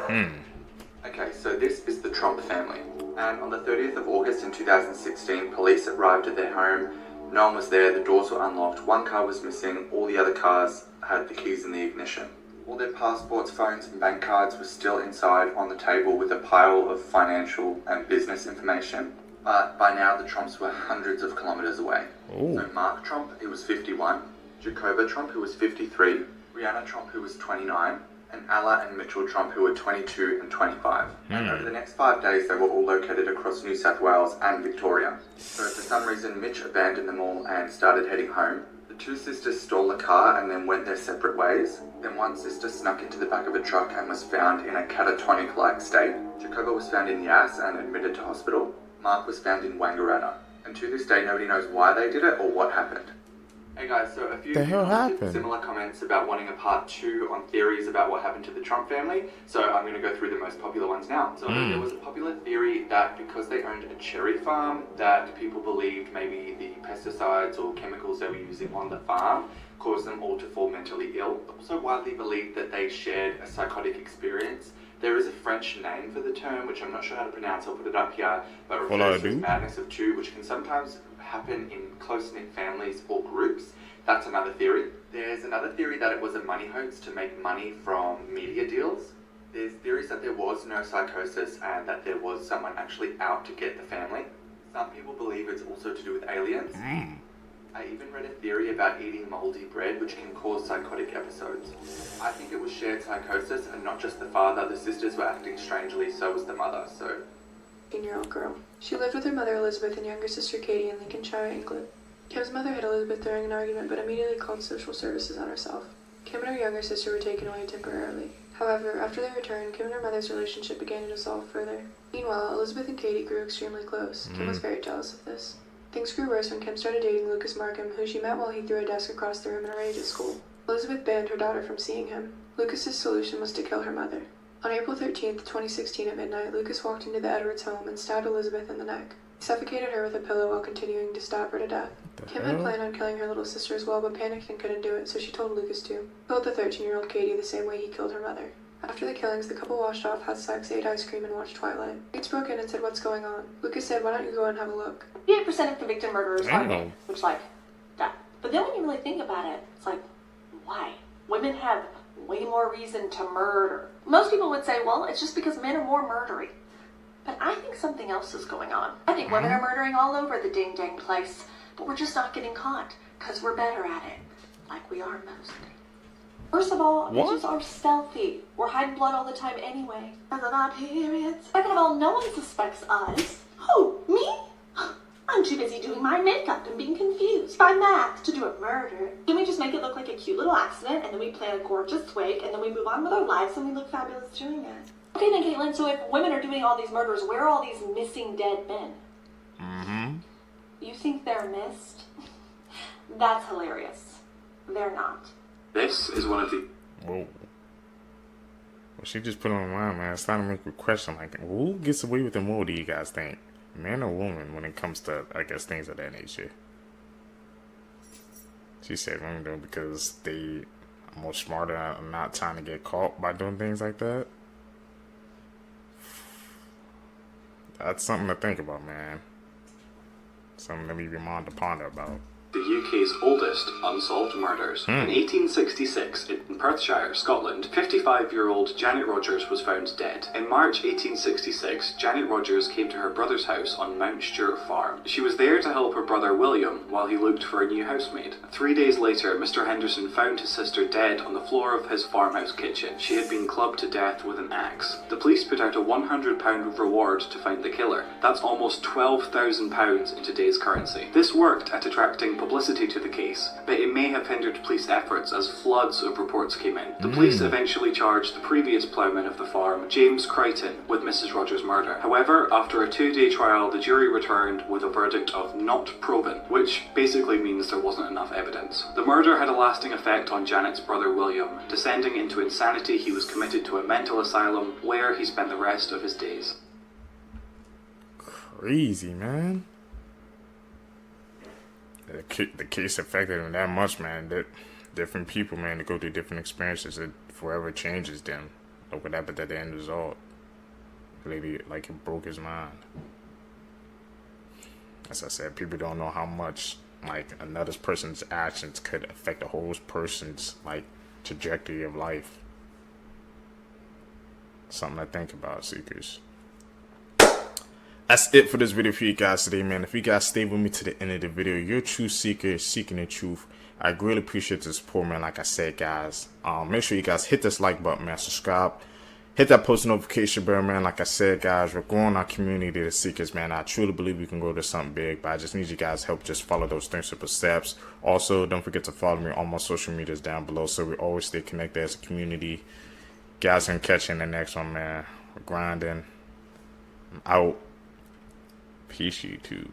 Okay, so this is the Trump family. And on the 30th of August in 2016, police arrived at their home. No one was there, the doors were unlocked, one car was missing, all the other cars had the keys in the ignition. All their passports, phones and bank cards were still inside on the table with a pile of financial and business information. But by now the Trumps were hundreds of kilometers away. So Mark Trump, who was 51, Jacoba Trump, who was 53, Rihanna Trump, who was 29, and Alla and Mitchell Trump, who were 22 and 25. And over the next 5 days, they were all located across New South Wales and Victoria. So for some reason, Mitch abandoned them all and started heading home. The two sisters stole a car and then went their separate ways. Then one sister snuck into the back of a truck and was found in a catatonic-like state. Jacoba was found in Yass and admitted to hospital. Mark was found in Wangaratta. And to this day, nobody knows why they did it or what happened. Hey guys, so a few people did similar comments about wanting a part 2 on theories about what happened to the Trump family, so I'm going to go through the most popular ones now. So there was a popular theory that because they owned a cherry farm, that people believed maybe the pesticides or chemicals they were using on the farm caused them all to fall mentally ill. Also widely believed that they shared a psychotic experience. There is a French name for the term, which I'm not sure how to pronounce, I'll put it up here, but refers to madness of two, which can sometimes happen in close-knit families or groups. That's another theory. There's another theory that it was a money hoax to make money from media deals. There's theories that there was no psychosis and that there was someone actually out to get the family. Some people believe it's also to do with aliens. I even read a theory about eating moldy bread, which can cause psychotic episodes. I think it was shared psychosis and not just the father. The sisters were acting strangely, so was the mother, so... 18-year-old girl. She lived with her mother Elizabeth and younger sister Katie in Lincolnshire, England. Kim's mother hid Elizabeth during an argument, but immediately called social services on herself. Kim and her younger sister were taken away temporarily. However, after they returned, Kim and her mother's relationship began to dissolve further. Meanwhile, Elizabeth and Katie grew extremely close. Kim was very jealous of this. Things grew worse when Kim started dating Lucas Markham, who she met while he threw a desk across the room in a rage at school. Elizabeth banned her daughter from seeing him. Lucas's solution was to kill her mother. On April 13th, 2016 at midnight, Lucas walked into the Edwards home and stabbed Elizabeth in the neck. He suffocated her with a pillow while continuing to stab her to death. Kim had planned on killing her little sister as well, but panicked and couldn't do it, so she told Lucas to. He killed the 13-year-old Katie the same way he killed her mother. After the killings, the couple washed off, had sex, ate ice cream, and watched Twilight. Bates broke in and said, "What's going on?" Lucas said, "Why don't you go and have a look?" 58% of convicted murderers are men, which, like, that. But then when you really think about it, it's like, why? Women have way more reason to murder. Most people would say, well, it's just because men are more murdery. But I think something else is going on. I think women are murdering all over the ding-dang place, but we're just not getting caught, because we're better at it, like we are mostly. First of all, bitches are stealthy. We're hiding blood all the time anyway. And then our periods. Second of all, no one suspects us. Who? Me? I'm too busy doing my makeup and being confused by math to do a murder. Can we just make it look like a cute little accident, and then we plan a gorgeous wake, and then we move on with our lives, and we look fabulous doing it? Okay then, Caitlin, so if women are doing all these murders, where are all these missing dead men? You think they're missed? That's hilarious. They're not. This is one of the... Whoa. Well, she just put on my mind, man. It's starting to make a question, like, who gets away with it more, do you guys think? Man or woman when it comes to, I guess, things of that nature? She said women do it because they are more smarter and not trying to get caught by doing things like that. That's something to think about, man. Something to leave your mind to ponder about. The UK's oldest unsolved murders. In 1866, in Perthshire, Scotland, 55-year-old Janet Rogers was found dead. In March 1866, Janet Rogers came to her brother's house on Mount Stewart Farm. She was there to help her brother William while he looked for a new housemaid. 3 days later, Mr. Henderson found his sister dead on the floor of his farmhouse kitchen. She had been clubbed to death with an axe. The police put out a £100 reward to find the killer. That's almost £12,000 in today's currency. This worked at attracting publicity to the case, but it may have hindered police efforts as floods of reports came in. The police eventually charged the previous ploughman of the farm, James Crichton, with Mrs. Rogers' murder. However, after a 2-day trial, the jury returned with a verdict of not proven, which basically means there wasn't enough evidence. The murder had a lasting effect on Janet's brother William. Descending into insanity, he was committed to a mental asylum where he spent the rest of his days. Crazy, man. The case affected them that much, man. That different people, man, they go through different experiences. It forever changes them. Look what happened at the end result. Lady, like, it broke his mind. As I said, people don't know how much, like, another person's actions could affect a whole person's, like, trajectory of life. Something to think about, Seekers. that's it for this video for you guys today, man. If you guys stay with me to the end of the video, you're a true seeker seeking the truth. I really appreciate the support, man. Like I said, guys, make sure you guys hit this like button, man. Subscribe. Hit that post notification bell, man. Like I said, guys, we're growing our community of seekers, man. I truly believe we can go to something big, but I just need you guys' help. Just follow those 3 simple steps. Also, don't forget to follow me on my social medias down below so we always stay connected as a community. Guys, can catch you in the next one, man. We're grinding. I'm out. Peace, YouTube.